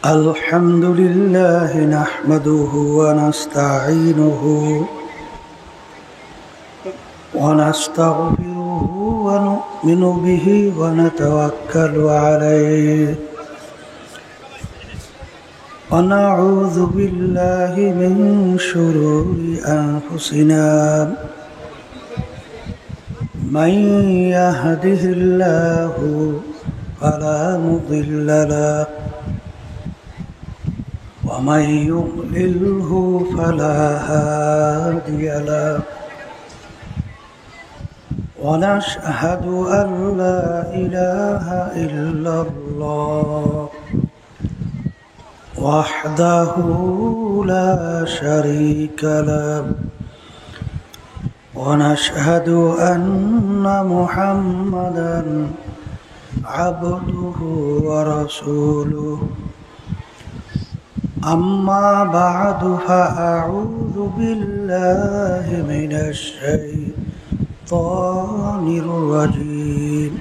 الحمد لله نحمده ونستعينه ونستغفره ونؤمن به ونتوكل عليه ونعوذ بالله من شرور أنفسنا من يهده الله فلا مضل له ومن يضلله فلا هادي له ونشهد أن لا إله إلا الله وحده لا شريك له ونشهد أن محمدا عبده ورسوله أما بعد فأعوذ بالله من الشيطان الرجيم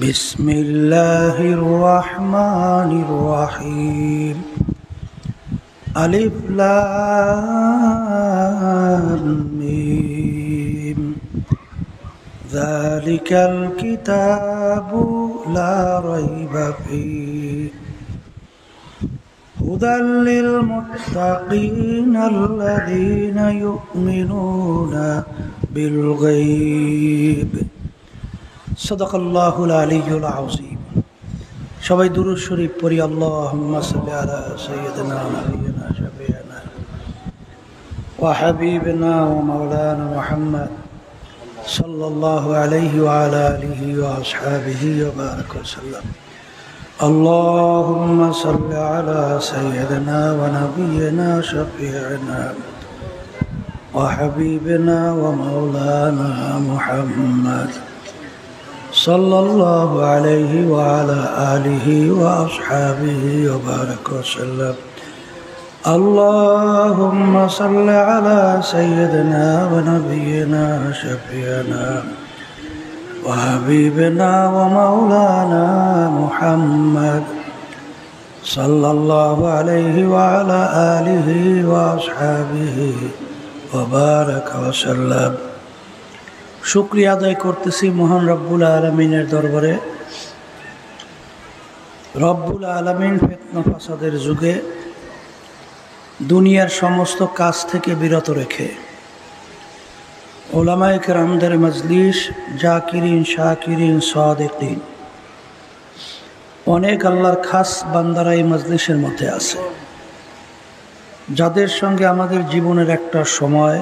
بسم الله الرحمن الرحيم ألف لام ميم ذلك الكتاب لا ريب فيه هدى للمتقين الذين يؤمنون بالغيب صدق الله العلي العظيم সবাই দুরূদ শরীফ পড়ি আল্লাহুম্মা সাল্লি আলা সাইয়্যিদিনা নাবিয়িনা শাফিঈনা ওয়া হাবিবিনা ওয়া মাওলানা মুহাম্মদ সাল্লাল্লাহু আলাইহি ওয়া আলা আলিহি ওয়া আসহাবিহি ওয়া বারাক ওয়া সাল্লাম اللهم صل على سيدنا ونبينا شفيعنا وحبيبنا ومولانا محمد صلى الله عليه وعلى آله وأصحابه وبارك وسلم اللهم صل على سيدنا ونبينا شفيعنا وحبيبنا ومولانا محمد صلى الله عليه وعلى آله وأصحابه وبارك وسلم শুকরিয়া আদায় করতেছি মহান রব্বুল আলামিনের দরবারে। রব্বুল আলামিন ফিতনা ফাসাদের যুগে দুনিয়ার সমস্ত কাজ থেকে বিরত রেখে উলামায়ে কেরামদের মজলিস, জাকিরিন, শাকিরিন, সাদিকিন, অনেক আল্লাহর খাস বান্দারা এই মজলিসের মধ্যে আছে, যাদের সঙ্গে আমাদের জীবনের একটা সময়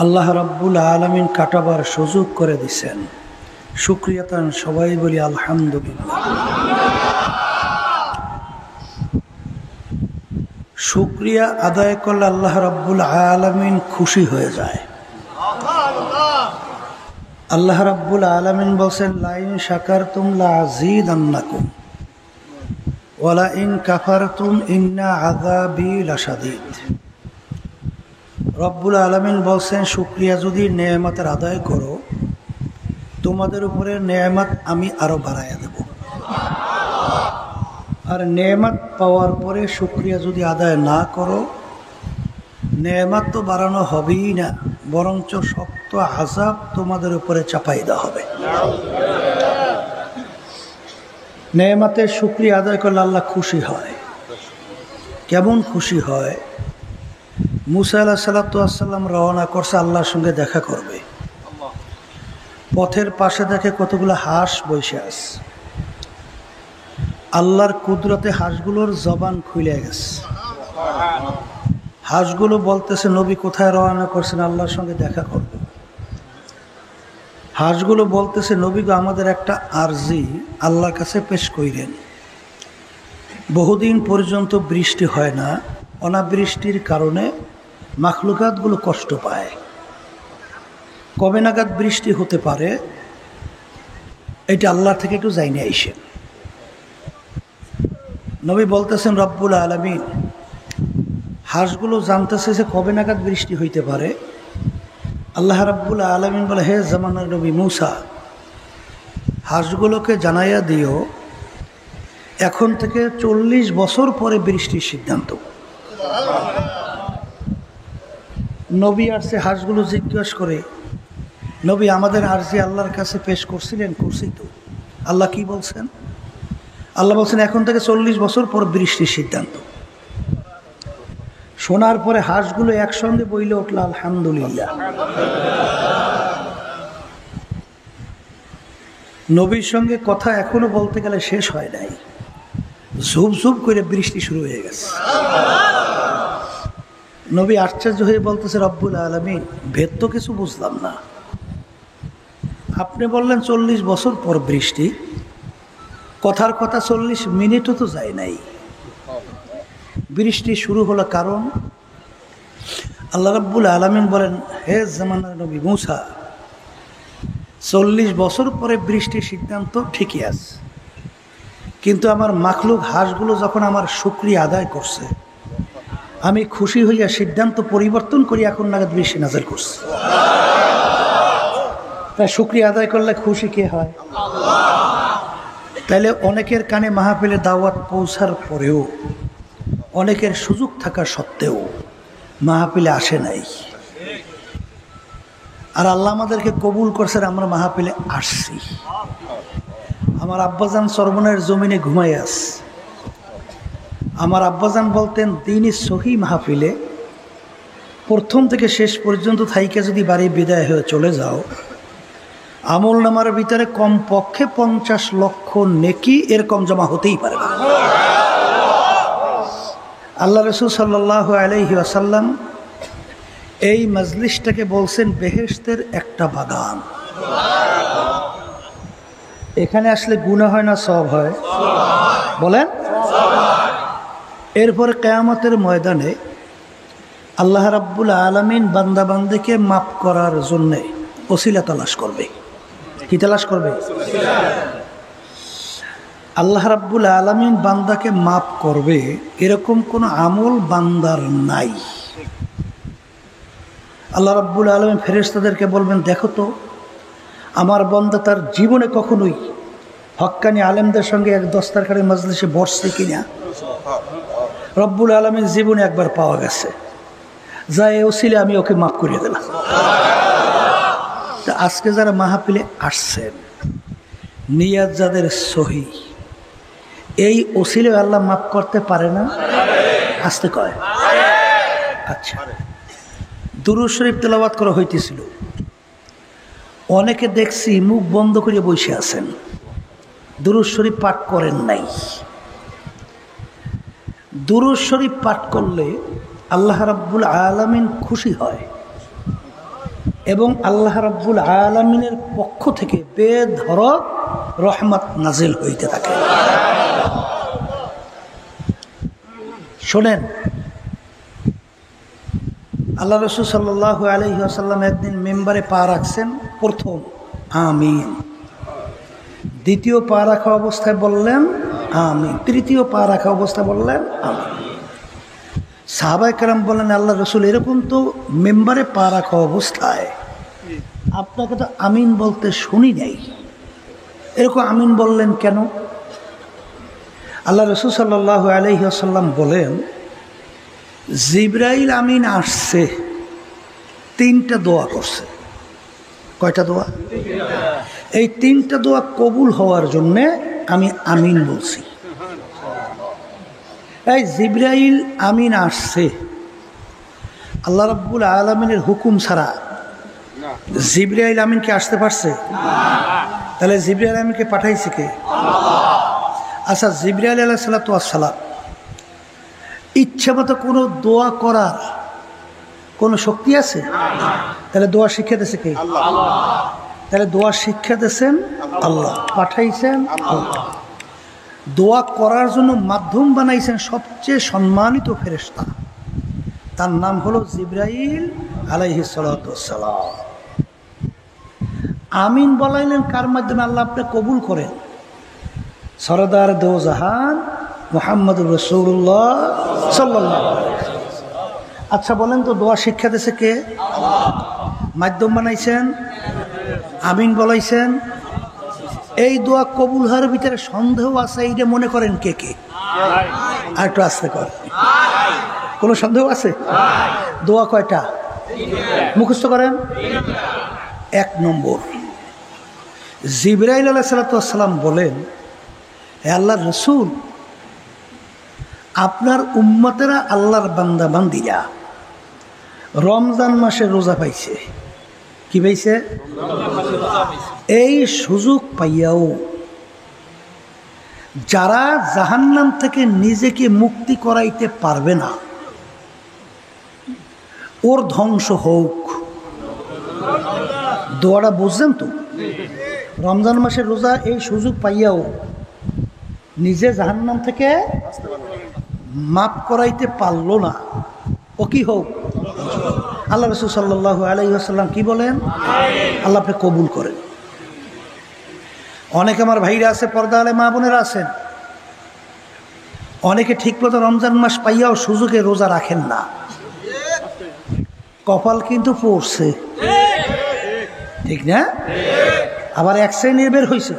আল্লাহ রাব্বুল আলামিন কাটাবার সুযোগ করে দিয়েছেন। শুকরিয়াতান সবাই বলি আলহামদুলিল্লাহ। শুকরিয়া আদায় করলে আল্লাহ রাব্বুল আলামিন খুশি হয়ে যায়। আল্লাহ রাব্বুল আলামিন বলেন, লাইন শাকারতুম লাযীদান্নাকুম ওয়া লাইন কাফারতুম ইন্না আযাবি লাশাদীদ। রব্বুল আলামিন বলছেন, শুকরিয়া যদি নেয়ামতের আদায় করো, তোমাদের উপরে নেয়ামত আমি আরো বাড়াইয়া দেব। আর নেয়ামত পাওয়ার পরে শুকরিয়া যদি আদায় না করো, নেয়ামত তো বাড়ানো হবেই না, বরঞ্চ শক্ত আযাব তোমাদের উপরে চাপাই দেওয়া হবে। নেয়ামতের শুকরিয়া আদায় করলে আল্লাহ খুশি হয়। কেমন খুশি হয়? মুসা আলাইহিস সালাম রওনা করছে আল্লাহর সঙ্গে দেখা করবে। পথের পাশে দেখে কতগুলো হাঁস বসে আছে। আল্লাহর কুদরতে হাঁসগুলোর জবান খুলে গেছে। হাঁসগুলো বলতেছে, নবী কোথায় রওনা করছেন? আল্লাহর সঙ্গে দেখা করবে। হাঁসগুলো বলতেছে, নবী গো, আমাদের একটা আরজি আল্লাহর কাছে পেশ কইরেন। বহুদিন পর্যন্ত বৃষ্টি হয় না, অনাবৃষ্টির কারণে মাখলুকাতগুলো কষ্ট পায়। কবে নাগাদ বৃষ্টি হতে পারে এটা আল্লাহর থেকে একটু জানিয়ে আইসেন। নবী বলতেছেন, রব্বুল আলামিন হাঁসগুলো জানতেছে যে কবে নাগাদ বৃষ্টি হইতে পারে। আল্লাহ রাব্বুল আলামিন বলে, হে জামানার নবী মুসা, হাঁসগুলোকে জানাইয়া দিও এখন থেকে 40 বছর পরে বৃষ্টির সিদ্ধান্ত। নবী আসছে, হাঁসগুলো জিজ্ঞাসা করে, নবী আমাদের আরজি আল্লাহর কাছে পেশ করছিলেন? করছি তো। আল্লাহ কি বলছেন? আল্লাহ বলছেন এখন থেকে 40 বছর পর বৃষ্টির সিদ্ধান্ত। শোনার পরে হাঁসগুলো একসঙ্গে বইলে উঠল আলহামদুলিল্লাহ। নবীর সঙ্গে কথা এখনো বলতে গেলে শেষ হয় নাই, ঝুপ ঝুপ করে বৃষ্টি শুরু হয়ে গেছে। নবী আশ্চর্য হয়ে বলতেছে, রব্বুল আলামিন, ভেদ তো কিছু বুঝলাম না। আপনি বললেন 40 বছর পর বৃষ্টি, কথার কথা 40 মিনিটও তো যায় নাই, বৃষ্টি শুরু হলো কারণ? আল্লাহ রাব্বুল আলামিন বলেন, হে জামানার নবী মূসা, 40 বছর পরে বৃষ্টির সিদ্ধান্ত ঠিকই আছে, কিন্তু আমার মাখলুক হাঁসগুলো যখন আমার শুকরিয়া আদায় করছে, আমি খুশি হইয়া সিদ্ধান্ত পরিবর্তন করি এখন নাগাদ বৃষ্টি নাযিল করছে। তাই শুকরিয়া আদায় করলে খুশি কে হয়? তাইলে অনেকের কানে মাহফিলের দাওয়াত পৌঁছার পরেও, অনেকের সুযোগ থাকা সত্ত্বেও মাহফিলে আসে নাই, আর আল্লাহ আমাদেরকে কবুল করছেন, আমরা মাহফিলে আসছি। আমার আব্বাজান চরমনের জমিনে ঘুমাই আছে। আমার আব্বাজান বলতেন, দিনই সহি মাহফিলে প্রথম থেকে শেষ পর্যন্ত থাইকে যদি বাড়ি বিদায় হয়ে চলে যাও, আমল নামার ভিতরে কমপক্ষে 50 লক্ষ নেকি এরকম জমা হতেই পারে না। আল্লাহ রাসূল সাল্লাল্লাহু আলাইহি ওয়াসাল্লাম এই মজলিসটাকে বলছেন বেহেশতের একটা বাগান। এখানে আসলে গুনাহ হয় না সওয়াব হয়? বলেন। এরপরে কিয়ামতের ময়দানে আল্লাহ রাব্বুল আলামিন বান্দা বান্দাকে মাফ করার জন্য ওসিলা তালাশ করবে। কি তালাশ করবে? আল্লাহ রাব্বুল আলামিন বান্দাকে মাফ করবে এরকম কোনো আমল বান্দার নাই। আল্লাহ রাব্বুল আলামিন ফেরেশতাদেরকে বলবেন, দেখো তো আমার বান্দা তার জীবনে কখনোই হক্কানি আলেমদের সঙ্গে এক দস্তারখানি মজলিসে বসছে কিনা। রব্বুল আলামিন জীবনে একবার পাওয়া গেছে, যা এ ওসিলে আমি ওকে মাফ করিয়ে দিলাম। তা আজকে যারা মাহফিলে আসছেন, নিয়াত যাদের সহি, এই ওসিলে আল্লাহ মাফ করতে পারে না? আসতে কয়। আচ্ছা, দুরূদ শরীফ তেলাওয়াত করা হইতেছিল, অনেকে দেখছি মুখ বন্ধ করে বসে আছেন, দুরূদ শরীফ পাঠ করেন নাই। দুরূদ শরীফ পাঠ করলে আল্লাহ রাব্বুল আলামিন খুশি হয় এবং আল্লাহ রাব্বুল আলামিনের পক্ষ থেকে বেধড়ক রহমত নাজিল হইতে থাকে। শোনেন, আল্লাহ রাসূল সাল্লাল্লাহু আলাইহি ওয়াসাল্লাম একদিন মিম্বারে পা রাখছেন, প্রথম আমিন, দ্বিতীয় পা রাখা অবস্থায় বললেন আমিন, তৃতীয় পা রাখা অবস্থায় বললেন আমিন। সাহাবায়ে কেরাম বললেন, আল্লাহ রাসূল এরকম তো মিম্বারে পা রাখা অবস্থায় আপনাকে তো আমিন বলতে শুনি নাই, এরকম আমিন বললেন কেন? আল্লাহ রাসূল সাল্লাল্লাহু আলাইহি ওয়াসাল্লাম বলেন, জিবরাইল আমিন আসছে, 3টা দোয়া করছে। কয়টা দোয়া? এই 3টা দোয়া কবুল হওয়ার জন্যে আমি আমিন বলছি। এই জিবরাইল আমিন আসছে, আল্লাহ রাব্বুল আলামিনের হুকুম ছাড়া জিবরাইল আমিন কি আসতে পারছে? তাহলে জিবরাইল আমিনকে পাঠাইছে কে? আচ্ছা, জিবরাইল আলাইহিস সালাতু ওয়াস সালাম ইচ্ছা মতো কোনো দোয়া করার কোনো শক্তি আছে? তাহলে দোয়া শিক্ষা দিয়েছে কে? তাহলে দোয়া শিক্ষা দিয়েছেন আল্লাহ, পাঠাইছেন আল্লাহ। দোয়া করার জন্য মাধ্যম বানাইছেন সবচেয়ে সম্মানিত ফেরেশতা, তার নাম হলো জিবরাইল আলাইহিস সালাতু ওয়াস সালাম। আমিন বলাইলেন কার মাধ্যমে? আল্লাহ আপনি কবুল করেন। সরদার দো জাহান মুহাম্মদুর রাসূলুল্লাহ সাল্লাল্লাহু আলাইহি ওয়াসাল্লাম। আচ্ছা বলেন তো, দোয়া শিক্ষা দিয়েছে কে? মাধ্যম বানাইছেন, আমিন বলাইছেন, এই দোয়া কবুল হওয়ার ভিতরে সন্দেহ আছে, এইটা মনে করেন কে কে? আর একটু আসতে কর, কোনো সন্দেহ আছে? দোয়া কয়টা মুখস্থ করেন? 1 নম্বর, জিবরাইল আলাইহিস সালাম বলেন, হে আল্লাহর রাসূল, আপনার উম্মতেরা আল্লাহর বান্দা বান্দিরা রমজান মাসে রোজা পাইছে। কি পাইছে? এই সুযোগ পাইয়াও যারা জাহান্নাম থেকে নিজেকে মুক্তি করাইতে পারবে না, ওর ধ্বংস হোক। দোয়াটা বুঝছেন তো? রমজান মাসের রোজা এই সুযোগ পাইয়াও নিজে জাহান্নাম থেকে মাফ করাইতে পারলো না, ও কি হোক? আল্লাহ রাসূল সাল্লাল্লাহু আলাইহি ওয়াসাল্লাম কি বলেন? আল্লাহ আপনি কবুল করেন। অনেকে আমার ভাইরা আছে, পর্দা আলে মা বোনেরা আছেন, অনেকে ঠিকমতো রমজান মাস পাইয়াও সুযোগে রোজা রাখেন না, কপাল কিন্তু পড়ছে, ঠিক না? আবার এক শ্রেণীর বের হয়েছে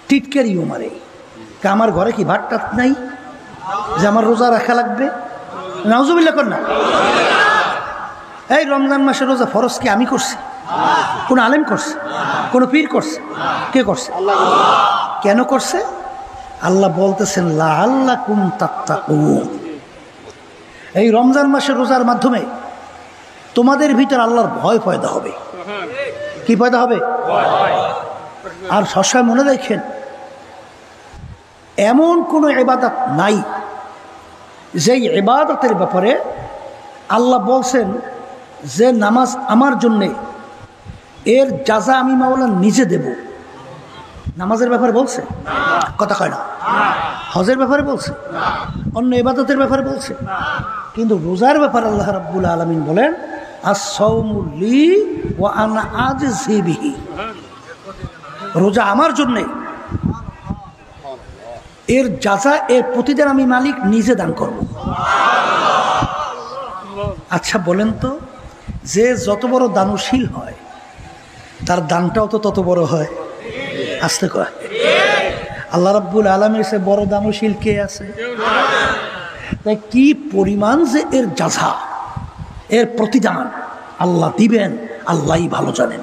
টিটকারিও মারে, আমার ঘরে কি ভাত টাত নাই যে আমার রোজা রাখা লাগবে? নাউজুবিল্লাহ কর না। এই রমজান মাসের রোজা ফরজ কি আমি করছি? কোন আলেম করছে? কোন পীর করছে? কে করছে? কেন করছে? আল্লাহ বলতেছেন লাআল্লাকুম তাত্তাকুন, এই রমজান মাসের রোজার মাধ্যমে তোমাদের ভিতর আল্লাহর ভয় পয়দা হবে। কি পয়দা হবে? আর সবসময় মনে রাখেন, এমন কোনো ইবাদত নাই যেই ইবাদতের ব্যাপারে আল্লাহ বলছেন যে নামাজ আমার জন্যে, এর জাযা আমি মাওলা নিজে দেব। নামাজের ব্যাপারে বলছে? কথা কয় না। হজের ব্যাপারে বলছে? অন্য ইবাদতের ব্যাপারে বলছে? কিন্তু রোজার ব্যাপারে আল্লাহ রাব্বুল আলামিন বলেন আস-সাওমু লি ওয়া আনা আজজি বিহি, রোজা আমার জন্যে, এর জাযা, এর প্রতিদান আমি মালিক নিজে দান করব। আচ্ছা বলেন তো, যে যত বড় দানশীল হয় তার দানটাও তো তত বড় হয়। আসতে কয়, আল্লাহ রাব্বুল আলামিনের সে বড় দানশীল কে আছে? তাই কি পরিমাণ যে এর জাযা, এর প্রতিদান আল্লাহ দিবেন, আল্লাহই ভালো জানেন।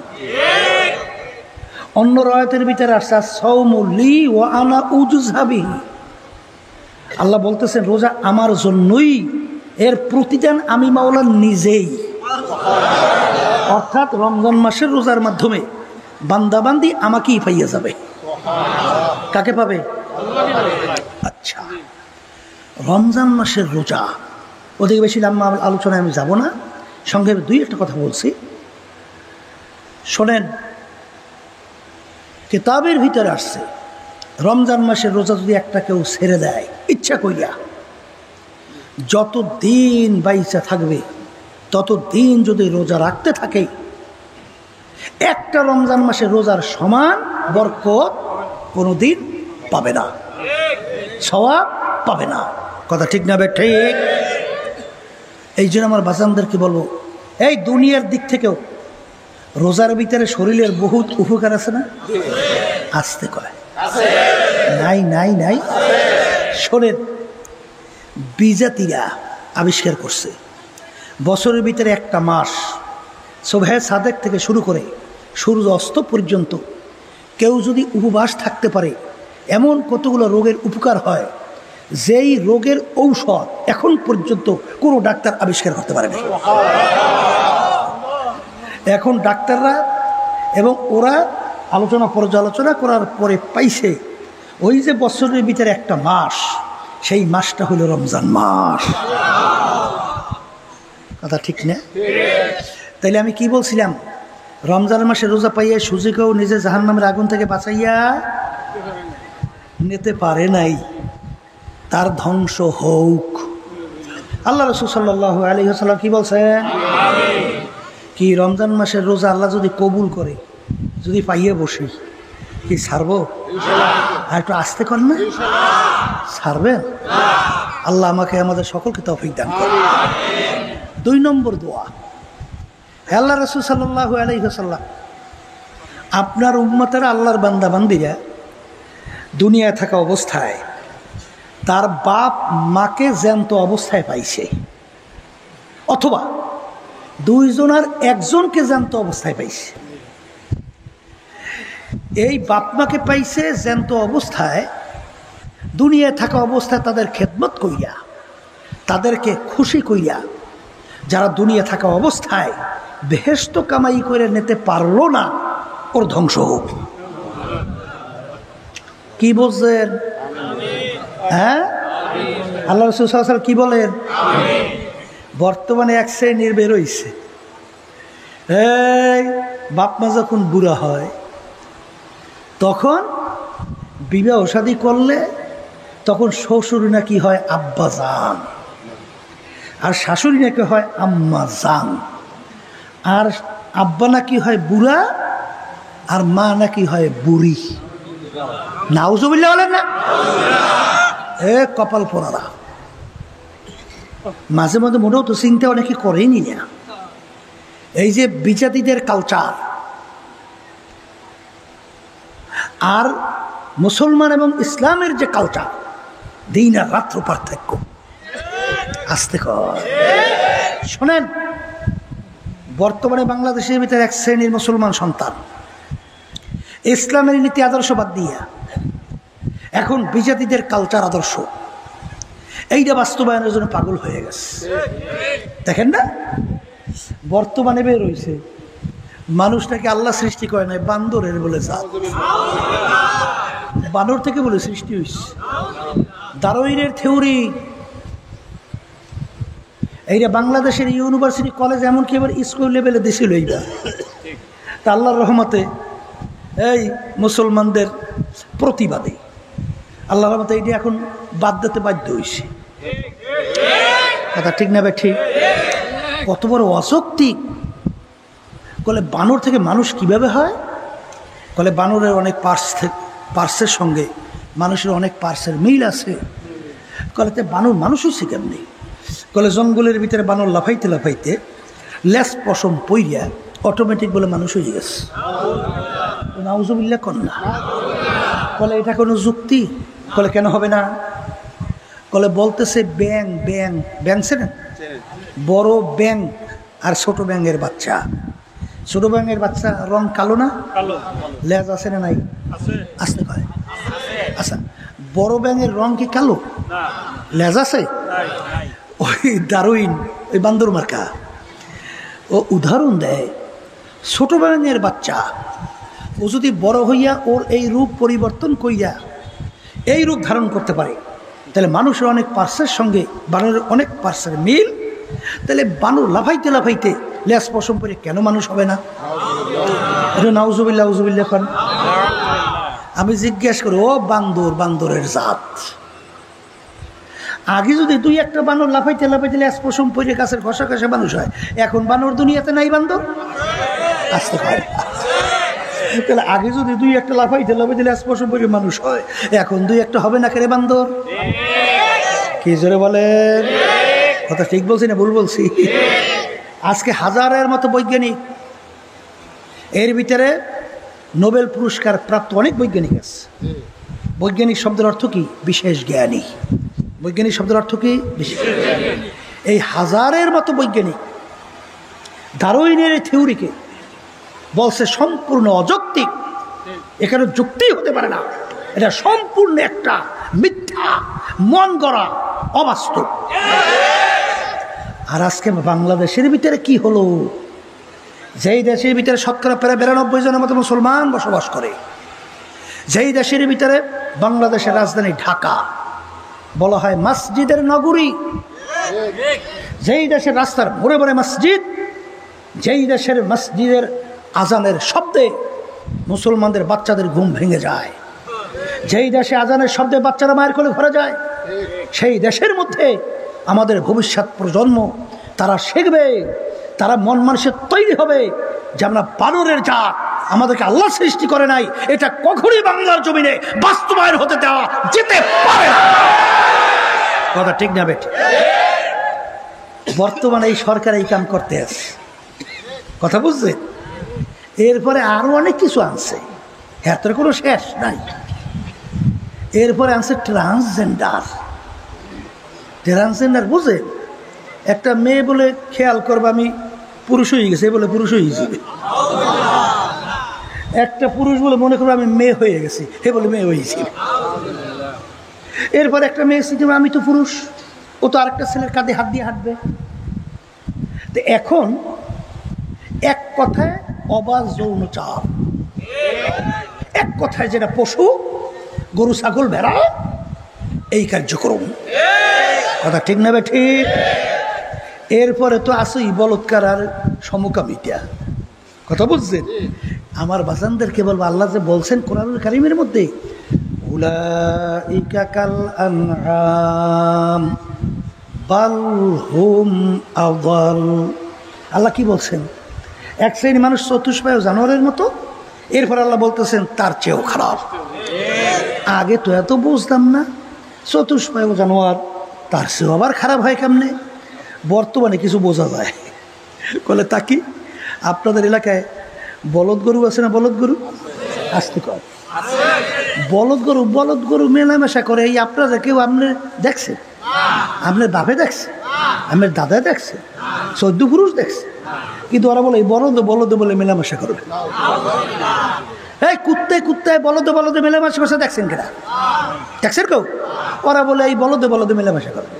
অন্য রায়াতের ভিতরে আসছে আস-সাওমু লি ওয়া আনা উজজা বিহি, আল্লাহ বলতেছেন রোজা আমার জন্যই, এর প্রতিদান আমি মাওলা নিজেই। অর্থাৎ রমজান মাসের রোজার মাধ্যমে বান্দাবান্দি আমাকেই পাইয়া যাবে। কাকে পাবে? আচ্ছা, রমজান মাসের রোজা, ওদিকে বেশি লম্বা আলোচনায় আমি যাব না, সংক্ষেপে 2-1টা কথা বলছি, শোনেন। কিতাবের ভিতরে আসছে রমজান মাসের রোজা যদি একটা কেউ ছেড়ে দেয় ইচ্ছা করিয়া, যত দিন বাইচা থাকবে তত দিন যদি রোজা রাখতে থাকে, একটা রমজান মাসের রোজার সমান বরকত কোনোদিন পাবে না, সওয়াব পাবে না। কথা ঠিক না? ঠিক। এই জন্য আমার বাজানদেরকে বলবো, এই দুনিয়ার দিক থেকেও রোজার ভিতরে শরীরের বহুত উপকার আছে না? আসতে কয় নাই নাই নাই। শোনেন, বিজাতিরা আবিষ্কার করছে বছরের ভিতরে একটা মাস সুবহে সাদেক থেকে শুরু করে সূর্য অস্ত পর্যন্ত কেউ যদি উপবাস থাকতে পারে, এমন কতগুলো রোগের উপকার হয় যেই রোগের ঔষধ এখন পর্যন্ত কোনো ডাক্তার আবিষ্কার করতে পারেনি। এখন ডাক্তাররা এবং ওরা আলোচনা পর্যালোচনা করার পরে পাইছে ওই যে বছরের ভিতরে একটা মাস, সেই মাসটা হলো রমজান মাস। কথা ঠিক না? তাইলে আমি কি বলছিলাম? রমজান মাসে রোজা পাইয়া সুযোগেও নিজে জাহান্নামের আগুন থেকে বাঁচাইয়া নিতে পারে নাই, তার ধ্বংস হোক। আল্লাহ রাসূল সাল্লাল্লাহু আলাইহি ওয়াসাল্লাম কি বলছেন? কি রমজান মাসের রোজা আল্লাহ যদি কবুল করে, যদি পাইয়ে বসি, কি ছাড়বো? আর একটু আসতে কর না, ছাড়বেন? আল্লাহ আমাকে আমাদের সকলকে তৌফিক দান করে। 2 নম্বর দোয়া, আল্লাহ রাসূল সাল্লাল্লাহু আলাইহি ওয়াসাল্লাম আপনার উম্মতেরা আল্লাহর বান্দা বান্দিরা দুনিয়ায় থাকা অবস্থায় তার বাপ মাকে জ্যান্ত অবস্থায় পাইছে, অথবা দুইজনের একজনকে জ্যান্ত অবস্থায় পাইছে। এই বাপ মাকে পাইছে জ্যান্ত অবস্থায়, দুনিয়ায় থাকা অবস্থায় তাদের খেদমত কইরা, তাদেরকে খুশি কইরা, যারা দুনিয়া থাকা অবস্থায় বেহেশত কামাই করে নিতে পারলো না, ওর ধ্বংস হোক। কি বলছেন? হ্যাঁ, আল্লাহ রাসূল সাল্লাল্লাহু আলাইহি ওয়াসাল্লাম কি বলেন? বর্তমানে এক শ্রেণীর বের হইছে, এই বাপ মা যখন বুড়া হয় তখন বিবাহ শাদী করলে তখন শ্বশুর নাকি হয় আব্বা জান, আর শাশুড়ি নাকি হয় আম্মা জান, আর আব্বা নাকি হয় বুড়া, আর মা নাকি হয় বুড়ি। নাউজুবিল্লাহ বলেন না? এ কপাল পোড়ারা। মাঝে মাঝে মনেও তো চিন্তা অনেকে করেনি না। এই যে বিজাতিদের কালচার আর মুসলমান এবং ইসলামের যে কালচার, দিন আর রাত্র পার্থক্য। আসতে কর শোনেন, বর্তমানে বাংলাদেশের ভিতরে এক শ্রেণীর মুসলমান সন্তান ইসলামের নীতি আদর্শ বাদ দিয়া এখন বিজাতিদের কালচার আদর্শ এইটা বাস্তবায়নের জন্য পাগল হয়ে গেছে। দেখেন না, বর্তমানে বের হয়েছে মানুষটাকে আল্লাহ সৃষ্টি করে নাই, বান্দরের বলে জাত, বানর থেকে বলে সৃষ্টি হয়েছে। ডারউইনের থিওরি এইটা বাংলাদেশের ইউনিভার্সিটি কলেজ এমনকি এবার স্কুল লেভেলে দিছিল। এইটা তা আল্লাহর রহমতে এই মুসলমানদের প্রতিবাদী আল্লাহর রহমতে এইটা এখন বাদ দিতে বাধ্য হয়েছে। কথা ঠিক না ভাই? ঠিক। কত বড় অযৌক্তিক। বলে বানর থেকে মানুষ কিভাবে হয়? বলে বানরের অনেক পার্সের সঙ্গে মানুষের অনেক পার্সের মিল আছে। বলে বানর মানুষ হচ্ছে কেমনি? বলে জঙ্গলের ভিতরে বানর লাফাইতে লাফাইতে লেস পশম পইয়া অটোমেটিক বলে মানুষ হয়ে গেছে। নাউজুবিল্লাহ কন্যা। বলে এটা কোনো যুক্তি? বলে কেন হবে না? বলে বলতেছে ব্যাং ব্যাং ব্যাংছে না, বড় ব্যাং আর ছোট ব্যাঙের বাচ্চা। ছোট ব্যাঙের বাচ্চা রং কালো না? লেজ আছে না নাই? আসতে পারে। আচ্ছা, বড় ব্যাঙের রং কি কালো? লেজ আছে? ওই ডারউইন ওই বান্দর মার্কা ও উদাহরণ দেয়, ছোট ব্যাঙের বাচ্চা ও যদি বড় হইয়া ওর এই রূপ পরিবর্তন কইয়া এই রূপ ধারণ করতে পারে, তাহলে মানুষের অনেক পার্সের সঙ্গে বানরের অনেক পার্সের মিল। তাহলে বানর লাফাইতে লাফাইতে লেজ পশম করে কেন মানুষ হবে না? এটা নাউজুবিল্লাহ উজুবিল্লাহ খান। আমি জিজ্ঞেস করি, ও বান্দর, বান্দরের জাত, আগে যদি দুই একটা বানর লাফাইতে লাফাইতে লেজ পশম পরে গাছের ঘষা ঘষা মানুষ হয়, এখন বানর দুনিয়াতে নাই বান্দর? আসতে পারে। তাহলে আগে যদি দুই একটা লাফাইতে লাফাইতে লেজ পশম পরে মানুষ হয়, এখন দুই একটা হবে না কেরে বান্দর? কি জোরে বলেন? কথা ঠিক বলছি না ভুল বলছি? আজকে হাজারের মতো বৈজ্ঞানিক, এর ভিতরে নোবেল পুরস্কার প্রাপ্ত অনেক বৈজ্ঞানিক আছে। বৈজ্ঞানিক শব্দের অর্থ কি? বিশেষ জ্ঞানী। বৈজ্ঞানিক শব্দের অর্থ কি? বিশেষ জ্ঞানী। এই হাজারের মতো বৈজ্ঞানিক ডারউইনের এই থিওরিকে বলছে সম্পূর্ণ অযৌক্তিক, এখানে যুক্তি হতে পারে না, এটা সম্পূর্ণ একটা মিথ্যা, মন গড়া, অবাস্তব। আর আজকে বাংলাদেশের ভিতরে কি হলো? যেই দেশের ভিতরে শতকরা প্রায় 92 জনের মতো মুসলমান বসবাস করে, যেই দেশের ভিতরে বাংলাদেশের রাজধানী ঢাকা বলা হয় মসজিদের নগরী, যেই দেশের রাস্তার মোড়ে মোড়ে মসজিদ, যেই দেশের মসজিদের আজানের শব্দে মুসলমানদের বাচ্চাদের ঘুম ভেঙে যায়, যেই দেশে আজানের শব্দে বাচ্চারা মায়ের কোলে ঘরে যায়, সেই দেশের মধ্যে আমাদের ভবিষ্যৎ প্রজন্ম তারা শিখবে, তারা মন মানুষের তৈরি হবে যে আমরা বানরের জাত, আমাদেরকে আল্লাহ সৃষ্টি করে নাই, এটা কখনই বাংলার জমিনে বাস্তবায়ন হতে দেওয়া যেতে পারে না। কথা ঠিক না বেটি? বর্তমানে এই সরকার এই কাম করতে আছে। কথা বুঝছে? এরপরে আরো অনেক কিছু আনছে, এত কোনো শেষ নাই। এরপরে আনছে ট্রান্সজেন্ডার। ট্রান্সজেন্ডার বুঝেন, একটা মেয়ে বলে খেয়াল করবে আমি পুরুষ হয়ে গেছে, বলে পুরুষ হয়ে যাবে। একটা পুরুষ বলে মনে করবো আমি মেয়ে হয়ে গেছি, হে বলে মেয়ে হয়েছি। এরপর একটা মেয়ে শিখবে আমি তো পুরুষ, ও তো আরেকটা ছেলের কাঁধে হাত দিয়ে হাঁটবে। তো এখন এক কথায় অবাধ যৌনচার, এক কথায় যেটা পশু, গরু ছাগল ভেড়া, এই কার্যক্রম। কথা ঠিক না ঠিক? এরপরে তো আসেই বলৎকার আর সমকামিতা। কথা বুঝছেন? আমার বাজানদেরকে বলবো, আল্লাহ যে বলছেন কোরআনুল কারীমের মধ্যে, উলাইকা কাল আনআম বাল হুম আযাল। আল্লাহ কি বলছেন? এক শ্রেণী মানুষ চতুষ্পায় জানোয়ারের মতো। এরপর আল্লাহ বলতেছেন তার চেয়েও খারাপ। আগে তো এত বুঝতাম না, চতুষ্পায় জানোয়ার তার চেয়েও আবার খারাপ হয় কেমনে? বর্তমানে কিছু বোঝা যায়। বলে তা কি, আপনাদের এলাকায় বলদ গরু আছে না? বলদ গরু আসতে কর, বলদ গরু মেলামেশা করে। এই আপনারা কেউ আপনি দেখছেন? আপনার বাপে দেখছে, আপনার দাদা দেখছে, 14 পুরুষ দেখছে, কিন্তু ওরা বলে এই বলদ বলে মেলামেশা করবে। এই কুত্তায় বলদে মেলামেশা করছে, দেখছেন কেনা? দেখছেন কেউ? ওরা বলে এই বলদে মেলামেশা করবে,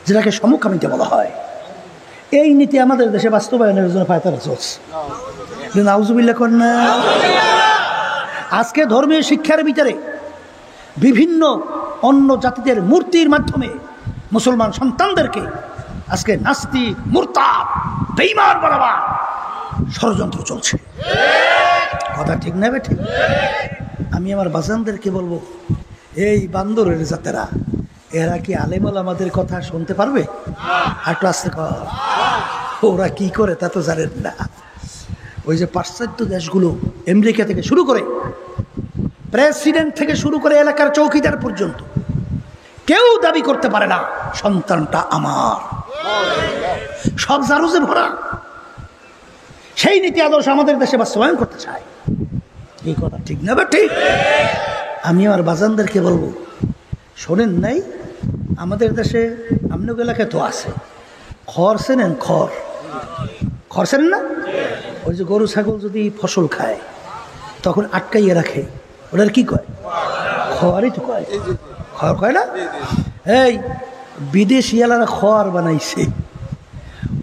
যেটাকে সমকামিতা বলা হয়। এই নীতি আমাদের দেশে বাস্তবায়নের জন্য পায়তারা চলছে। নাউজুবিল্লাহ কন্যা। আজকে ধর্মীয় শিক্ষার ভিতরে বিভিন্ন অন্য জাতিদের মূর্তির মাধ্যমে মুসলমান সন্তানদেরকে আজকে নাস্তিক, মুরতাদ, বেঈমান বানাবার ষড়যন্ত্র চলছে। কথা ঠিক না ঠিক? আমি আমার বাজানদেরকে বলবো, এই বান্দরের জাতেরা, এরা কি আলেম ওলামাদের কথা শুনতে পারবে? একটু আস্তে কর। ওরা কি করে তা তো জানেন না। ওই যে পাশ্চাত্য দেশগুলো, আমেরিকা থেকে শুরু করে প্রেসিডেন্ট থেকে শুরু করে এলাকার চৌকিদার পর্যন্ত কেউ দাবি করতে পারে না সন্তানটা আমার। সব জারুজে ভরা। সেই নীতি আদর্শ আমাদের দেশে বাস্তবায়ন করতে চায়। এই কথা ঠিক না বা ঠিক? আমি আমার বাজানদেরকে বলবো, শোনেন নাই, আমাদের দেশে আপনার এলাকায় তো আছে খড়, চেনেন? খড় চেনেন না? ওই যে গরু ছাগল যদি ফসল খায় তখন আটকাইয়ে রাখে, ওটার কি কয়? খড়ই তো কয়। খড় কয় না? এই বিদেশিয়ালারা খড় বানাইছে,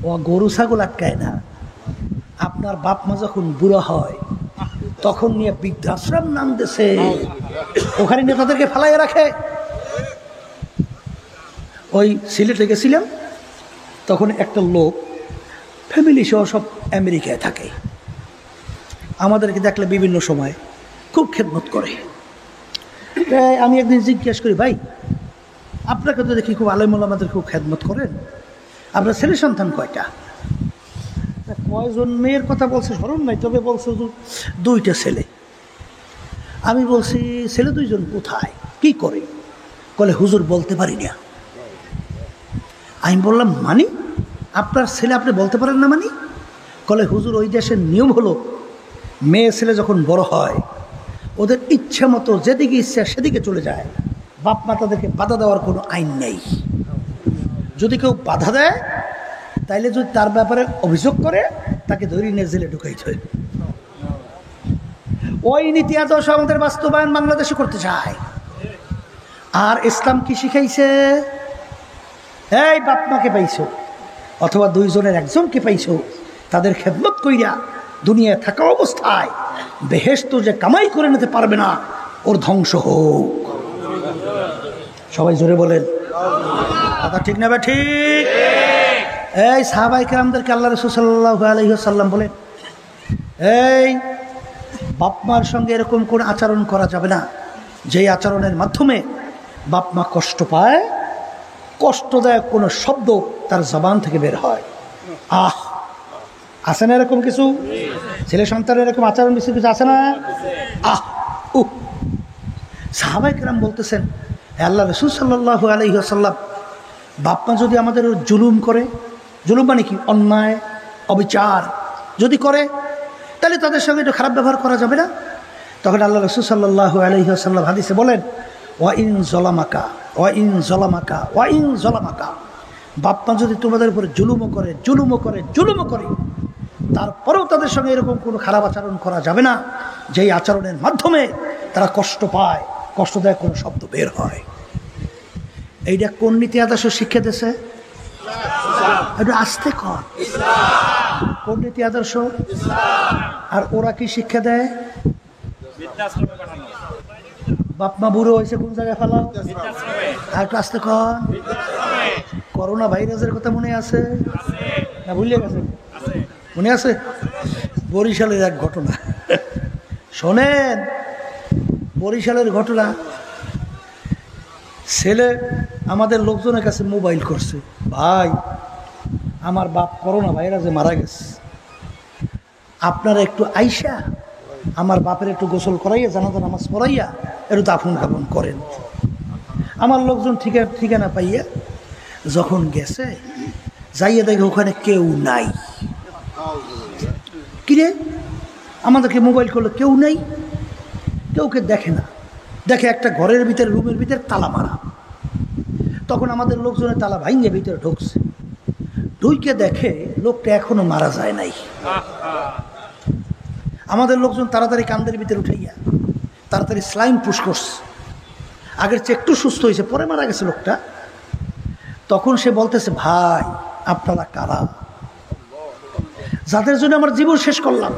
ও গরু ছাগল আটকায় না। আপনার বাপ মা যখন বুড়া হয় তখন নিয়ে বৃদ্ধাশ্রম নাম দেশে, ওখানে নিয়ে তাদেরকে ফেলাইয়া রাখে। ওই সিলেটে গেছিলাম, তখন একটা লোক ফ্যামিলি সহ সব আমেরিকায় থাকে। আমাদেরকে দেখলে বিভিন্ন সময় খুব খেদমত করে। তাই আমি একদিন জিজ্ঞেস করি, ভাই আপনাকে তো দেখি খুব আলেম ওলামাদের খুব খেদমত করেন, আপনার ছেলে সন্তান কয়টা? কয়জন মেয়ের কথা বলছে স্মরণ নাই, তবে বলছে দুইটা ছেলে। আমি বলছি ছেলে দুইজন কোথায়, কি করে? বলে হুজুর বলতে পারি না। আমি বললাম মানি, আপনার ছেলে আপনি বলতে পারেন না মানি? বলে হুজুর ওই দেশের নিয়ম হলো মেয়ে ছেলে যখন বড় হয় ওদের ইচ্ছা মতো যেদিকে ইচ্ছা সেদিকে চলে যায়, বাপ মা তাদেরকে বাধা দেওয়ার কোনো আইন নেই। যদি কেউ বাধা দেয় তাইলে যদি তার ব্যাপারে অভিযোগ করে তাকে ধরে নিয়ে জেলে ঢুকাইতে হয়। ওই নীতি আদর্শ আমাদের বাস্তবায়ন বাংলাদেশে করতে চায়। আর ইসলাম কি শিখাইছে? এই বাপ মাকে পাইছো অথবা দুইজনের একজনকে পাইছো, তাদের খেদমত কইরা দুনিয়ায় থাকা অবস্থায় বেহেশত যে কামাই করে নিতে পারবে না, ওর ধ্বংস হোক। সবাই জোরে বলেন কথা ঠিক না? বা ঠিক? এই সাহাবায়ে কেরামদেরকে আল্লাহ রাসূল সাল্লাল্লাহু আলাইহি ওয়াসাল্লাম বলেন, এই বাপ মার সঙ্গে এরকম কোনো আচরণ করা যাবে না যেই আচরণের মাধ্যমে বাপ মা কষ্ট পায়, কষ্টদায়ক কোনো শব্দ তার জবান থেকে বের হয়। আছে না এরকম কিছু? ছেলে সন্তানের এরকম আচরণ বেশি কিছু আছে না? সাহাবায়ে কেরাম বলতেছেন, আল্লাহ রাসূল সাল্লাল্লাহু আলাইহি ওয়াসাল্লাম, বাপ মা যদি আমাদের জুলুম করে, জুলুম মানে কি? অন্যায়, অবিচার, যদি করে তাহলে তাদের সঙ্গে একটু খারাপ ব্যবহার করা যাবে না? তখন আল্লাহ রাসূল সাল্লাল্লাহু আলাইহি ওয়াসাল্লাম হাদিসে বলেন, ওয়া ইন যালামাকা ওয়া ইন যালামাকা ওয়া ইন যালামাকা, বাপ মা যদি তোমাদের উপরে জুলুমও করে তারপরেও তাদের সঙ্গে এরকম কোনো খারাপ আচরণ করা যাবে না যেই আচরণের মাধ্যমে তারা কষ্ট পায়, কষ্টদায়ক কোনো শব্দ বের হয়। এইটা কোন নীতি আদর্শ শিক্ষা দিয়েছে? একটু আস্তে কর। কোন নীতি আদর্শ? আর ওরা কি শিক্ষা দেয়? বাপ মা বুড়ো হয়েছে কোন জায়গায় ফেলাও? আর একটু আস্তে কর। করোনা ভাইরাসের কথা মনে আছে না ভুলিয়ে গেছে? মনে আছে? বরিশালের এক ঘটনা শোনেন, বরিশালের ঘটনা। ছেলে আমাদের লোকজনের কাছে মোবাইল করছে, ভাই আমার বাপ করোনা ভাইরাসে মারা গেছে, আপনারা একটু আইসা আমার বাপের একটু গোসল করাইয়া, জানাজা নামাজ পড়াইয়া একটু দাফন কাফন করেন। আমার লোকজন ঠিকানা পাইয়া যখন গেছে, যাইয়া দেখে ওখানে কেউ নাই। কিরে আমাদেরকে মোবাইল করলো, কেউ নেই, কেউকে দেখে না, দেখে একটা ঘরের ভিতরে, রুমের ভিতরে তালা মারা। তখন আমাদের লোকজনের তালা ভাঙিয়ে ভিতরে ঢুকছে, ঢুকে দেখে লোকটা এখনো মারা যায় নাই। আমাদের লোকজন তাড়াতাড়ি কান্দের ভিতরে উঠাইয়া তাড়াতাড়ি স্লাইন পুশ করছে, আগের চেয়ে একটু সুস্থ হয়েছে, পরে মারা গেছে লোকটা। তখন সে বলতেছে, ভাই আপনারা কারা? যাদের জন্য আমার জীবন শেষ করলাম,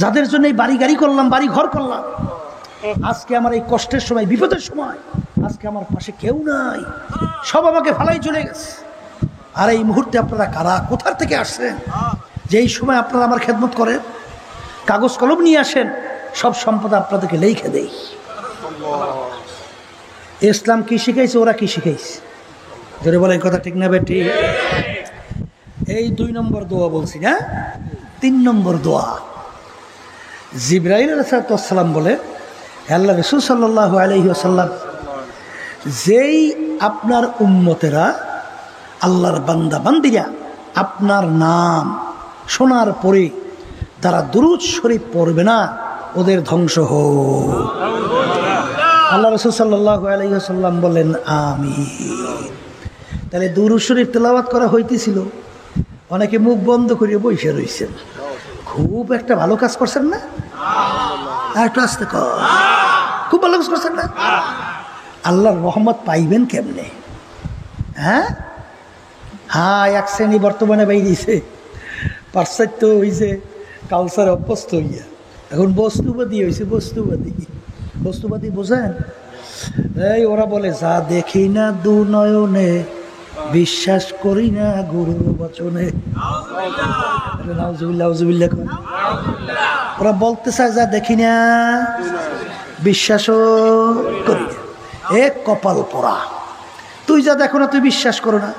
যাদের জন্য এই বাড়ি গাড়ি করলাম, বাড়ি ঘর করলাম, আজকে আমার এই কষ্টের সময়, বিপদের সময় আজকে আমার পাশে কেউ নাই, সব আমাকে ফালাই চলে গেছে। আর এই মুহূর্তে আপনারা কারা, কোথার থেকে আসছেন যে এই সময় আপনারা আমার খেদমত করেন? কাগজ কলম নিয়ে আসেন, সব সম্পদ আপনাদেরকে লিখে দেই। ইসলাম কি শিখাইছে, ওরা কি শিখাইছে? ধরে বলে এই কথা ঠিক না বেটি? এই 2 নম্বর দোয়া বলছি না। 3 নম্বর দোয়া, জিবরাইল আলাইহিস সালাম বলে, আল্লাহ রাসূল সাল্লাল্লাহু আলাইহি ওয়াসাল্লাম, যেই আপনার উম্মতেরা, আল্লাহর বান্দা বান্দিরা আপনার নাম শোনার পরে তারা দুরূদ শরীফ পড়বে না, ওদের ধ্বংস হোক। আল্লাহ রাসূল সাল্লাল্লাহু আলাইহি ওয়াসাল্লাম বলেন আমিন। তাহলে দুরূদ শরীফ তেলাওয়াত করা হইতেছিল, অনেকে মুখ বন্ধ করিয়ে বসে রয়েছেন। খুব একটা ভালো কাজ করছেন না? একটু আসতে কর, খুব ভালো কাজ করছেন না? আল্লাহর রহমত পাইবেন কেমনে? হ্যাঁ, এক শ্রেণী বর্তমানে বাইরেছে, পাশ্চাত্য হয়েছে, কালচার অভ্যস্ত হইয়া এখন বস্তুবাদী হয়েছে। বস্তুবাদী বোঝেন? এই ওরা বলে, যা দেখি না দু নয়নে, বিশ্বাস করি না গুরুর বচনে। ওরা বলতে চায়, যা দেখি না বিশ্বাসও করি না। এ কপাল পোড়া, তুই যা দেখো না তুই বিশ্বাস করো না।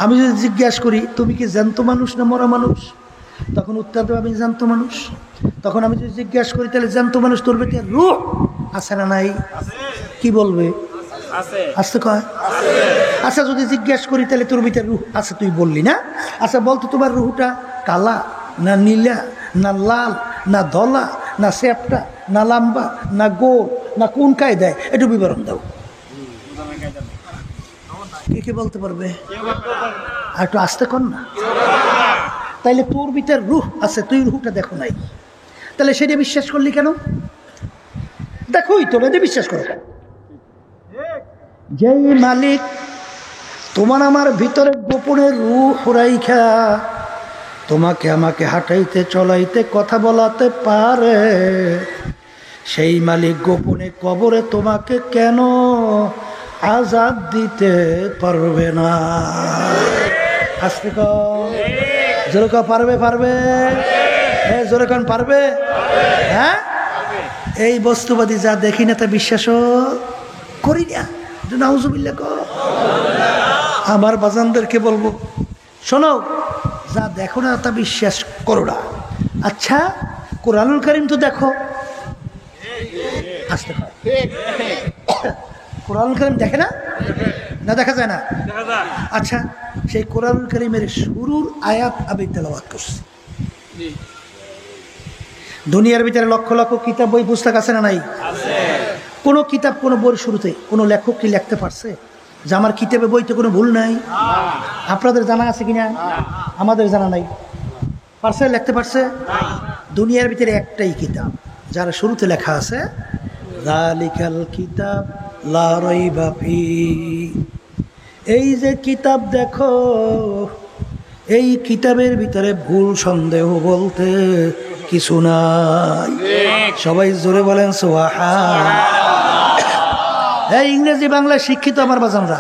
আমি যদি জিজ্ঞাসা করি তুমি কি জ্যান্ত মানুষ না মরা মানুষ, তখন উত্তর দেবো আমি জ্যান্ত মানুষ। তখন আমি যদি জিজ্ঞাসা করি তাহলে জ্যান্ত মানুষ তোর বেটে রূহ আছে না নাই, কি বলবে? আসতে কয়। আচ্ছা যদি জিজ্ঞাসা করি তাহলে তোর ভিতরে রূহ আছে, তুই বললি না। আচ্ছা বলতো তোমার রূহটা কালা না নীলা না লাল না ধলা না স্যাপটা না লাম্বা না গোল না কোন কায়দায়, একটু বিবরণ দাও। কে বলতে পারবে? আর একটু আসতে কর না। তাইলে তোর ভিতরে রূহ আছে, তুই রূহটা দেখো নাই, তাহলে সেটা বিশ্বাস করলি কেন? দেখোই তো, এটা বিশ্বাস করো কেন? যেই মালিক তোমার আমার ভিতরে গোপনে রূহ রাইখা তোমাকে আমাকে হাঁটাইতে চলাইতে কথা বলাতে পারে, সেই মালিক গোপনে কবরে তোমাকে কেন আযাব দিতে পারবে না? আজকে জোরে ক, পারবে? হ্যাঁ জোরে কান, পারবে? হ্যাঁ, এই বস্তুবাদী যা দেখি না তা বিশ্বাসও করি না। নাউজুবিল্লাহ ক। আমার বাজানদেরকে বলবো, শোনো, যা দেখো না তা বিশ্বাস করো না। আচ্ছা কোরআনুল কারীম তো দেখো, আসতে পারে কোরআনুল কারীম দেখে না? না দেখা যায় না? আচ্ছা সেই কোরআনুল কারীমের শুরুর আয়াত আমি তেলাওয়াত করছি, দুনিয়ার ভিতরে লক্ষ লক্ষ কিতাব বই পুস্তক আছে না নাই? কোন কিতাব কোন বইয়ের শুরুতে কোন লেখক কি লিখতে পারছে যে আমার কিতাবে বইতে কোনো ভুল নাই? আপনাদের জানা আছে কিনা? আমাদের জানা নাই। পারছে? লিখতে পারছে? দুনিয়ার ভিতরে একটাই কিতাব যার শুরুতে লেখা আছে যালিকাল কিতাব লা রাইবা ফি। এই যে কিতাব দেখো, এই কিতাবের ভিতরে ভুল সন্দেহ বলতে কিছু নাই। সবাই জোরে বলেন সুবহান। এই ইংরেজি বাংলা শিক্ষিত আমার বাজানরা,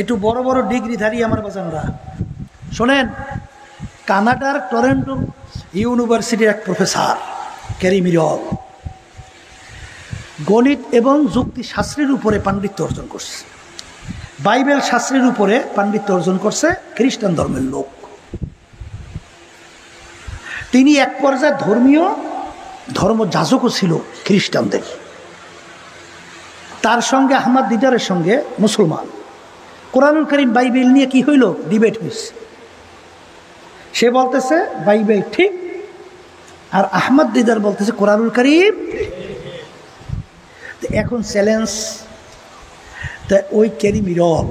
একটু বড় বড় ডিগ্রিধারী আমার বাজানরা শোনেন, কানাডার টরন্টো ইউনিভার্সিটির এক প্রফেসর ক্যারি মিরল গণিত এবং যুক্তি শাস্ত্রের উপরে পাণ্ডিত্য অর্জন করছে, বাইবেল শাস্ত্রের উপরে পাণ্ডিত্য অর্জন করছে, খ্রিস্টান ধর্মের লোক। তিনি এক পর্যায়ে ধর্মযাজকও ছিল খ্রিস্টানদের। তার সঙ্গে আহমদ দিদারের সঙ্গে মুসলমান কোরআনুল কারীম বাইবেল নিয়ে কি হইল? ডিবেট হয়েছে। সে বলতেছে বাইবেল ঠিক, আর আহমদ দিদার বলতেছে কোরআনুল কারীম। এখন চ্যালেঞ্জ, তা ওই ক্যারি মিরল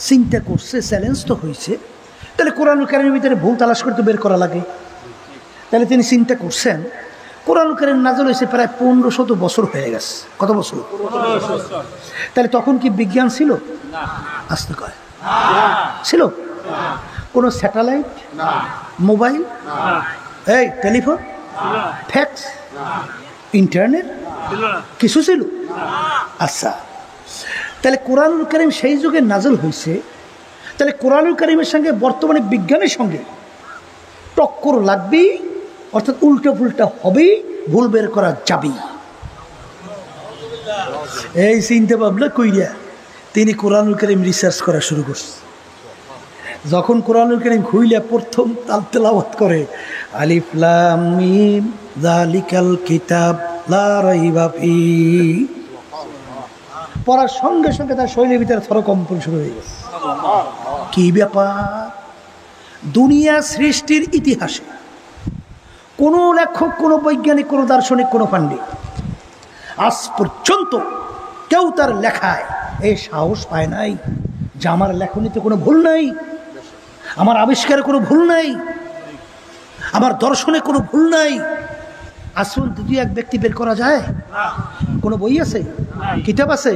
চিন্তা করছে চ্যালেঞ্জ তো হয়েছে, তাহলে কোরআনুল কারীমের ভিতরে ভুল তালাশ করতে বের করা লাগে। তাহলে তিনি চিন্তা করছেন কোরআনুল কারীম নাযিল হয়েছে প্রায় 1500 বছর হয়ে গেছে। কত বছর? তাহলে তখন কি বিজ্ঞান ছিল? আসতে কয় ছিল? কোনো স্যাটেলাইট, মোবাইল, এই টেলিফোন, ফ্যাক্স, ইন্টারনেট কিছু ছিল? আচ্ছা, তাহলে কোরআনুল কারীম সেই যুগে নাযিল হয়েছে, তাহলে কোরআনুল কারীমের সঙ্গে বর্তমানে বিজ্ঞানের সঙ্গে টক্কর লাগবেই, অর্থাৎ উল্টো পুল্টা হবেই, ভুল বের করা যাবেই। এই চিন্তা ভাবনা কইরা তিনি কোরআনুল কারীম রিসার্চ করা শুরু করছে। যখন কোরআনুল কারীম খুইলা প্রথম তেলাওয়াত করে আলিফ লাম মিম যালিকাল কিতাব লা রাইবা ফি, পড়ার সঙ্গে সঙ্গে তার শরীরের ভিতরে থরকম্পন শুরু হয়ে গেছে। কি ব্যাপার? দুনিয়া সৃষ্টির ইতিহাসে কোনো লেখক, কোনো বৈজ্ঞানিক, কোনো দার্শনিক, কোনো পাণ্ডিত আজ পর্যন্ত কেউ তার লেখায় এই সাহস পায় নাই যে আমার লেখনীতে কোনো ভুল নাই, আমার আবিষ্কারে কোনো ভুল নাই, আমার দর্শনে কোনো ভুল নাই। আসল দুই এক ব্যক্তি বের করা যায়? কোনো বই আছে, কিতাব আছে?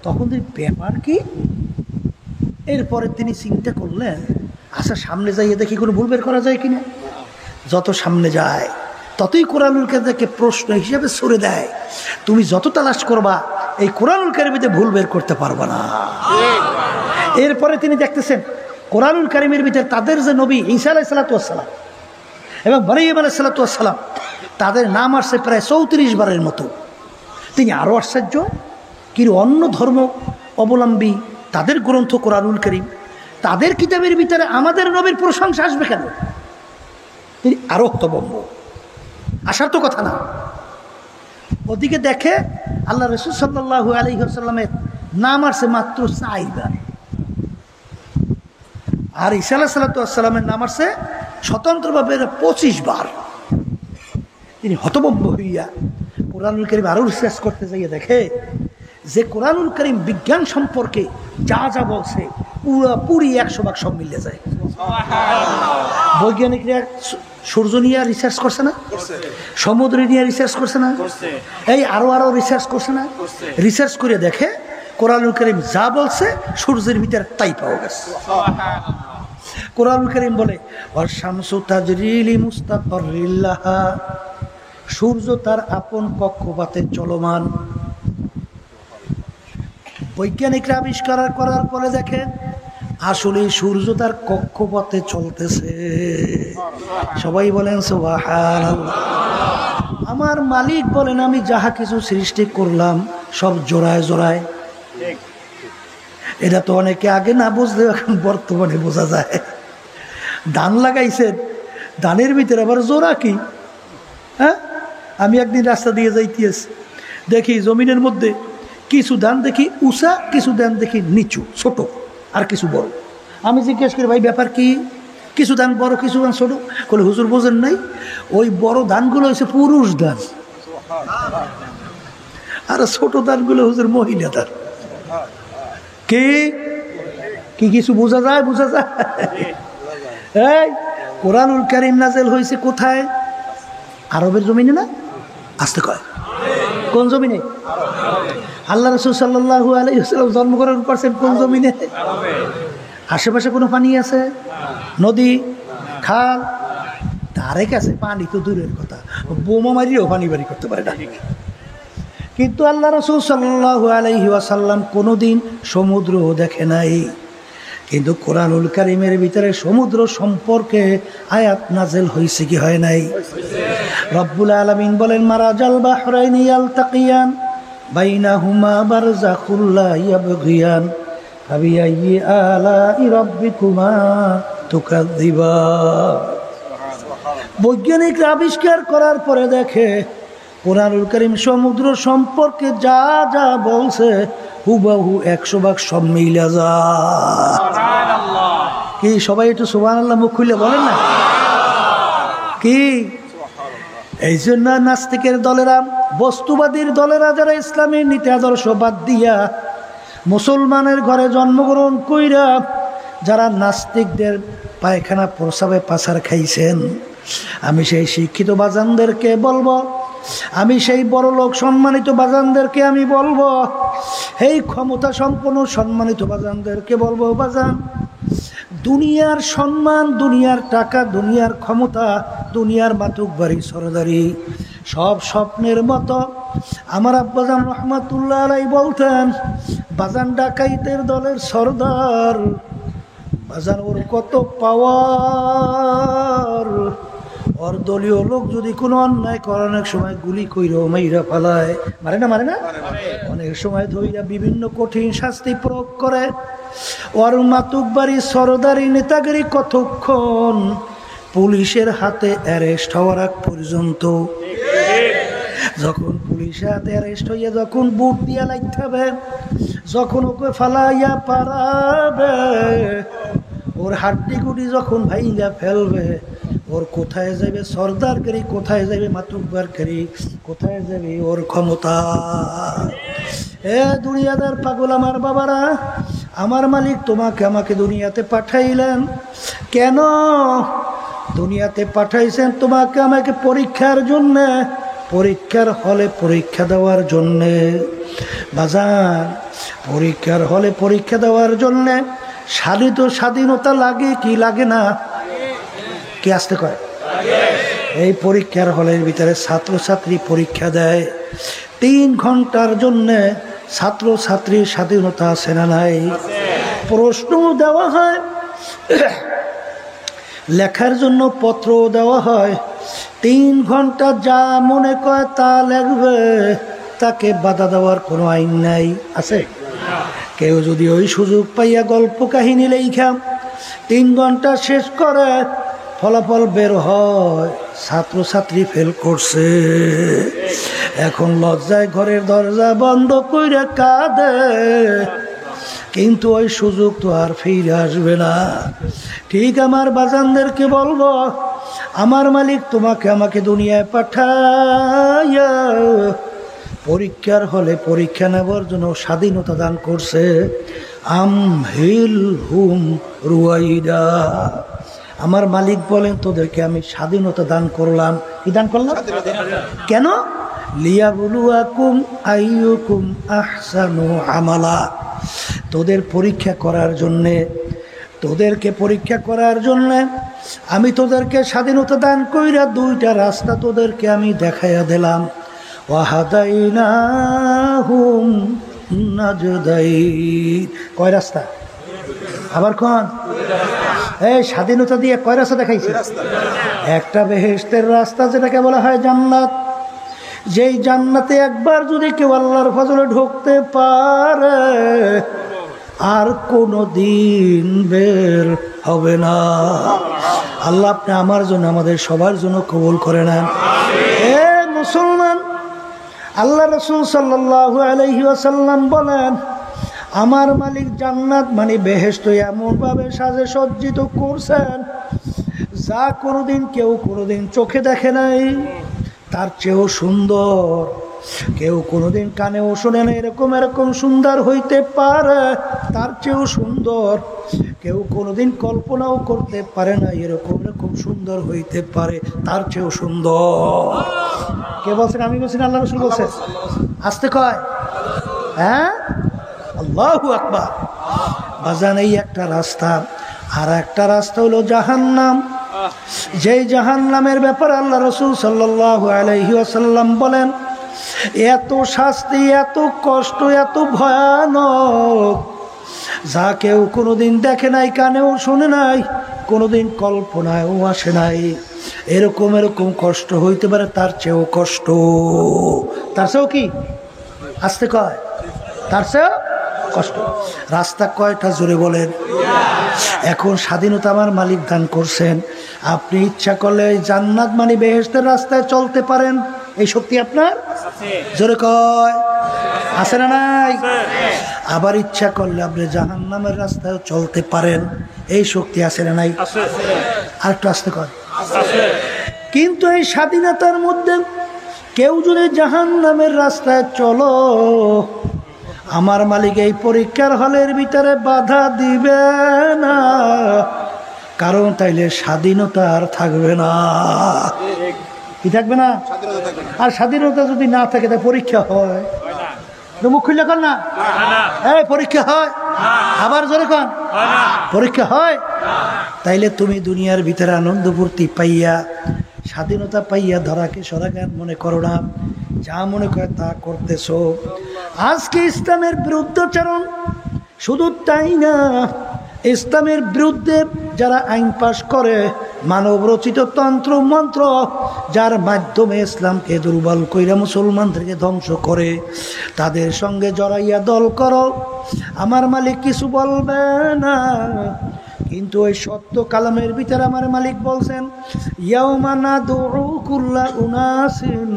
তখন তিনি ব্যাপার কি? এরপরে তিনি চিন্তা করলেন আচ্ছা সামনে যাইয়ে দেখি কোনো ভুল বের করা যায় কিনা। যত সামনে যায় ততই কোরআনুল কারীমকে প্রশ্ন হিসেবে ছড়ে দেয়, তুমি যত তালাশ করবা এই কোরআনুল কারীমে ভুল বের করতে পারবা না। এরপরে তিনি দেখতেছেন কোরআনুল কারীমের ভিতরে তাদের যে নবী ঈসা আলাইহিস সালাতু ওয়াস সালাম এবং মারইয়াম আলাইহিস সালাতু ওয়াস সালাম, তাদের নাম আসছে প্রায় 34 বারের মতো। তিনি আরও আশ্চর্য, কিন্তু অন্য ধর্ম অবলম্বী তাদের গ্রন্থ কোরআনুল কারীম, তাদের কিতাবের ভিতরে আমাদের নবীর প্রশংসা আসবে কেন? তিনি আরও হতভম্ব। আসার তো কথা না। ওদিকে দেখে আল্লাহ রাসূল সাল্লাল্লাহু আলাইহি ওয়াসাল্লামের নাম আসছে মাত্র 4 বার, আর ঈসা আলাইহিস সালাতু ওয়াস সালামের নাম আসছে স্বতন্ত্রভাবে 25 বার। তিনি হতভম্ব হইয়া কোরআনুল কারীম আরও রিসার্চ করতে যাইয়ে দেখে যে কোরআনুল কারীম বিজ্ঞান সম্পর্কে যা যা বলছে পুরোপুরি 100 ভাগ সব মিলে যায়। বৈজ্ঞানিকরা সূর্য নিয়ে রিসার্চ করছে না? সমুদ্র নিয়ে রিসার্চ করছে না? এই আরো রিসার্চ করছে না? রিসার্চ করে দেখে কোরআনুল কারীম যা বলছে সূর্যের ভিতরে তাই পাওয়া গেছে। কোরআনুল কারীম বলে ওয়াশ-শামসু তাজরি লিমুস্তাকাররিল লাহা, সূর্য তার আপন কক্ষপথে চলমান। বৈজ্ঞানিকরা আবিষ্কার করার পরে দেখে আসলে সূর্য তার কক্ষপথে চলতেছে। সবাই বলেন সুবহানাল্লাহ। আমার মালিক বলেন আমি যাহা কিছু সৃষ্টি করলাম সব জোড়ায় জোড়ায়। এটা তো অনেকে আগে না বুঝলে এখন বর্তমানে বোঝা যায়। ধান লাগাইছেন, ধানের ভিতরে আবার জোড়া কি? হ্যাঁ, আমি একদিন রাস্তা দিয়ে যাইতেছি, দেখি জমিনের মধ্যে কিছু ধান দেখি উঁচা, কিছু ধান দেখি নিচু ছোট, আর কিছু বড়। আমি জিজ্ঞেস করি ভাই ব্যাপার কি? কিছু ধান বড়, কিছু ধান ছোট। বলে হুজুর বোঝেন নাই, ওই বড় ধানগুলো হচ্ছে পুরুষ ধান, আর ছোট ধানগুলো হুজুর মহিলা ধান। কি কি কিছু বোঝা যায়? বোঝা যায়। এই কোরআনুল কারীম নাযিল হয়েছে কোথায়? আরবের জমিনে না? আসতে কয় কোন জমিনে? আল্লাহ রাসূল সাল্লাল্লাহু আলাইহি ওয়াসাল্লাম জন্মগ্রহণ করছেন কোন জমিনে? আশেপাশে কোনো পানি আছে? নদী, খাল, ধারে কাছে পানি তো দূরের কথা, বোমা মারিয়েও পানি বাড়ি করতে পারে না। কিন্তু আল্লাহ রাসূল সাল্লাল্লাহু আলাইহি ওয়াসাল্লাম কোনোদিন সমুদ্রও দেখে নাই। কিন্তু কোরআনুল কারীমের ভিতরে সমুদ্র সম্পর্কে আয়াত নাযিল হয়েছে কি হয় নাই? রব্বুল আলামিন বলেন, মারাজাল বাহরাইনি ইয়ালতাকিয়ান বাইনাহুমা বারযাখুল লা ইয়াবগিয়ান ফাবিআইয়ি আলাই রাব্বিকুমা তুকাযযিবান। বৈজ্ঞানিকরা আবিষ্কার করার পরে দেখে কোরআনুল কারীম সমুদ্র সম্পর্কে যা যা বলছে হুবহু 100 ভাগ সব মিলে যায়। কি সবাই একটু সুবহানাল্লাহ মুখ খুলে বলেন না? কি এই জন্য নাস্তিকের দলেরা, বস্তুবাদীর দলেরা, যারা ইসলামের নীতি আদর্শ বাদ দিয়া মুসলমানের ঘরে জন্মগ্রহণ কইরা যারা নাস্তিকদের পায়খানা প্রসাবে পাছার খাইছেন, আমি সেই শিক্ষিত বাজানদেরকে বলবো, আমি সেই বড় লোক সম্মানিত বাজানদেরকে আমি বলবো, এই ক্ষমতা সম্পন্ন সম্মানিত বাজানদেরকে বলবো, বাজান, দুনিয়ার সম্মান, দুনিয়ার টাকা, দুনিয়ার ক্ষমতা, দুনিয়ার মাতুব্বারি সরদারি সব স্বপ্নের মতো। আমার আব্বাজান রহমাতুল্লাহ আলাইহি বলতেন, বাজান ডাকাইতের দলের সরদার, বাজান ওর কত পাওয়ার, ওর দলীয় লোক যদি কোনো অন্যায় করে অনেক সময় গুলি কইরা মাইরা ফালায়, মারে না? মারে না? অনেক সময় ধইরা বিভিন্ন কঠিন শাস্তি প্রয়োগ করে। ওর মাতুব্বারি সরদারি নেতাগিরি কতক্ষণ? পুলিশের হাতে অ্যারেস্ট হওয়ার আগ পর্যন্ত। যখন পুলিশের হাতে অ্যারেস্ট হইয়া যখন বুট দিয়া লাইতে হবে, যখন ওকে ফালাইয়া পারাবে, ওর হাড্ডি গুটি যখন ভাইয়া ফেলবে, ওর কোথায় যাবে সরদারগিরি, কোথায় যাবে মাতুব্বারগিরি, কোথায় যাবে ওর ক্ষমতা? এ দুনিয়াদার পাগল আমার বাবারা, আমার মালিক তোমাকে আমাকে দুনিয়াতে পাঠাইলেন কেন? দুনিয়াতে পাঠাইছেন তোমাকে আমাকে পরীক্ষার জন্যে, পরীক্ষার হলে পরীক্ষা দেওয়ার জন্যে। বাজান, পরীক্ষার হলে পরীক্ষা দেওয়ার জন্যে স্বাধীনতা লাগে কি লাগে না? কি আসতে কয়? এই পরীক্ষার হলের ভিতরে ছাত্রছাত্রী পরীক্ষা দেয় 3 ঘন্টার জন্যে। ছাত্রছাত্রীর স্বাধীনতা আছে না নাই? প্রশ্ন দেওয়া হয়, লেখার জন্য পত্র দেওয়া হয়, 3 ঘন্টা যা মনে করে তা লিখবে, তাকে বাধা দেওয়ার কোনো আইন নাই, আছে? কেউ যদি ওই সুযোগ পাইয়া গল্প কাহিনী লেখা 3 ঘন্টা শেষ করে, ফলাফল বের হয় ছাত্রছাত্রী ফেল করছে, এখন লজ্জায় ঘরের দরজা বন্ধ কইরা কাঁদে, কিন্তু ওই সুযোগ তো আর ফিরে আসবে না। ঠিক আমার বাজানদেরকে বলবো, আমার মালিক তোমাকে আমাকে দুনিয়ায় পাঠাইয়া পরীক্ষার হলে পরীক্ষা নেবার জন্য স্বাধীনতা দান করছে। আমহিল হুম রুয়াইদা, আমার মালিক বলেন তোদেরকে আমি স্বাধীনতা দান করলাম। কি দান করলাম? কেন? লিয়াবলুয়াকুম আইয়ুকুম আহসানু আমালা, তোদের পরীক্ষা করার জন্যে, তোদেরকে পরীক্ষা করার জন্যে আমি তোদেরকে স্বাধীনতা দান কইরা 2টা রাস্তা তোদেরকে আমি দেখাইয়া দিলাম। ওয়াহাদাইনাহুম নাজদাইন, কয় রাস্তা? আবার কোন? এই স্বাধীনতা দিয়ে কয় রাস্তা দেখাইছে? একটা বেহেশতের রাস্তা, যেটাকে বলা হয় জান্নাত। যেই জান্নাতে একবার যদি কেউ আল্লাহর ফজলে ঢুকতে পারে, আর কোনো দিন বের হবে না। আল্লাহ আপনি আমার জন্য, আমাদের সবার জন্য কবুল করে নেন। এ মুসলমান, আল্লাহ রাসূল সাল্লাল্লাহু আলাইহি ওয়াসাল্লাম বলেন, আমার মালিক জান্নাত মানে বেহেশত এমনভাবে সাজে সজ্জিত করছেন, যা কোনোদিন কেউ কোনোদিন চোখে দেখে নাই তার চেয়েও সুন্দর, কেউ কোনোদিন কানেও শোনে না এরকম এরকম সুন্দর হইতে পারে, তার চেয়েও সুন্দর, কেউ কোনোদিন কল্পনাও করতে পারে না এরকম এরকম সুন্দর হইতে পারে, তার চেয়েও সুন্দর। কে বলছেন? আমি বলছি না আল্লাহ রাসূল বলছেন? আসতে কয়, হ্যাঁ, আল্লাহু আকবার। বাজান এই একটা রাস্তা, আর একটা রাস্তা হলো জাহান্নাম। যেই জাহান্নামের ব্যাপারে আল্লাহ রাসূল সাল্লাল্লাহু আলাইহি ওয়াসাল্লাম বলেন, এত শাস্তি, এত কষ্ট, এত ভয়ানক, যা কেউ কোনোদিন দেখে নাই, কানেও শুনে নাই, কোনোদিন কল্পনায়ও আসে নাই। এরকম এরকম কষ্ট হইতে পারে, তার চেয়েও কষ্ট, তার চেয়েও কি আসতে কয়, তার চেয়েও কষ্ট। রাস্তা কয়টা জোরে বলেন? এখন স্বাধীনতা আমার মালিক দান করছেন, আপনি ইচ্ছা করলে জান্নাত মানে বেহেশতের রাস্তায় চলতে পারেন, এই শক্তি আপনার জোরে কয় আছে না নাই? আবার ইচ্ছা করলে আপনি জাহান্নামের রাস্তায় চলতে পারেন, এই শক্তি আছে না নাই? আর একটু আসতে কয়। কিন্তু এই স্বাধীনতার মধ্যে কেউ যদি জাহান্নামের রাস্তায় চলো, আমার মালিক এই পরীক্ষার হলের ভিতরে বাধা দিবে না, কারণ তাইলে স্বাধীনতা আর থাকবে না। কি থাকবে না? আর স্বাধীনতা যদি না থাকে তাই পরীক্ষা হয়, মুখ খুললে কর না, এই পরীক্ষা হয়, আবার জোরে কন পরীক্ষা হয়। তাইলে তুমি দুনিয়ার ভিতরে আনন্দ ফুর্তি পাইয়া, স্বাধীনতা পাইয়া ধরাকে সরাগান মনে করো না, যা মনে করে তা করতেছো। আজকে ইসলামের বিরুদ্ধাচরণ, শুধু তাই না, ইসলামের বিরুদ্ধে যারা আইন পাশ করে, মানব রচিত তন্ত্র মন্ত্র, যার মাধ্যমে ইসলামকে দুর্বল কইরা মুসলমানদেরকে ধ্বংস করে, তাদের সঙ্গে জড়াইয়া দল করো, আমার মালিক কিছু বলবে না। কিন্তু ওই সত্য কালামের ভিতরে আমার মালিক বলছেন, ইয়াউমা নাদউ কুল্লা উনাসিন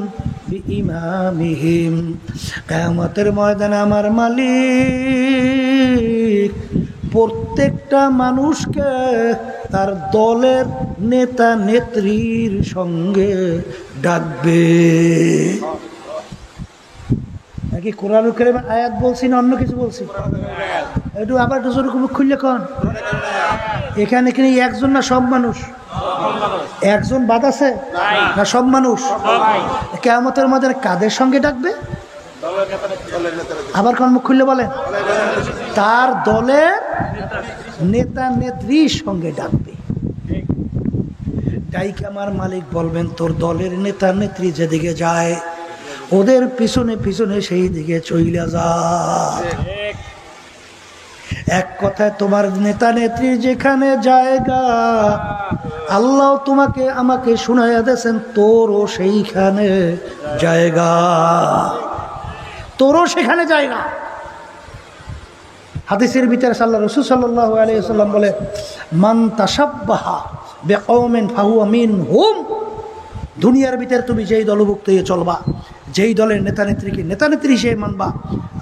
বিইমামিহিম, কিয়ামতের ময়দানে আমার মালিক প্রত্যেকটা মানুষকে তার দলের নেতা নেত্রীর সঙ্গে ডাকবে। নাকি কোরআনুল কারীমের আয়াত বলছি না অন্য কিছু বলছি? একটু আবার একটু জোরে খুললে কন। এখানে কি একজন না সব মানুষ? একজন বাদ আছে না সব মানুষ? কিয়ামতের ময়দানে কাদের সঙ্গে ডাকবে? আবার কোন মুখ খুললে বলেন? তার দলের নেতা নেত্রীর সঙ্গে ডাকবে। ডাইকে আমার মালিক বলবেন, তোর দলের নেতা নেত্রী যেদিকে যায় ওদের পিছনে পিছনে সেই দিকে চইলা যা। এক কথায় তোমার নেতা নেত্রী যেখানে জায়গা, আল্লাহ তোমাকে আমাকে শুনাইয়া দিয়েছেন, তোরও সেইখানে জায়গা, তোরও সেখানে জায়গা। হাদিসের ভিতরে আল্লাহ রাসূল সাল্লাল্লাহু আলাইহি ওয়াসাল্লাম বলে, মান তাশাব্বাহা বিকওমিন ফাহুয়া মিনহুম। দুনিয়ার ভিতরে তুমি যেই দলভুক্ত হয়ে চলবা, যেই দলের নেতা নেত্রীকে নেতা নেত্রী হিসেবে মানবা,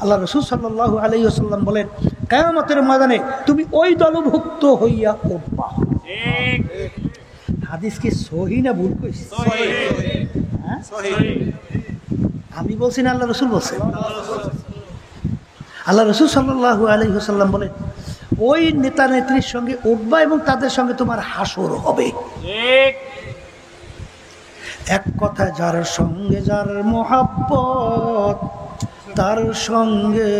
আল্লাহ রাসূল সাল্লাল্লাহু আলাইহি ওয়াসাল্লাম বলেন, কিয়ামতের ময়দানে তুমি ওই দলভুক্ত হইয়া উঠবা। হাদিস কি সহিহ না ভুল কইছি? সহিহ। আমি বলছি না আল্লাহ রাসূল বলছেন? আল্লাহ রাসূল সাল্লাল্লাহু আলাইহি ওয়াসাল্লাম বলেন, ওই নেতা নেত্রীর সঙ্গে উঠবা এবং তাদের সঙ্গে তোমার হাসর হবে। এক কথা, যার সঙ্গে যার মোহাব্বত, তার সঙ্গে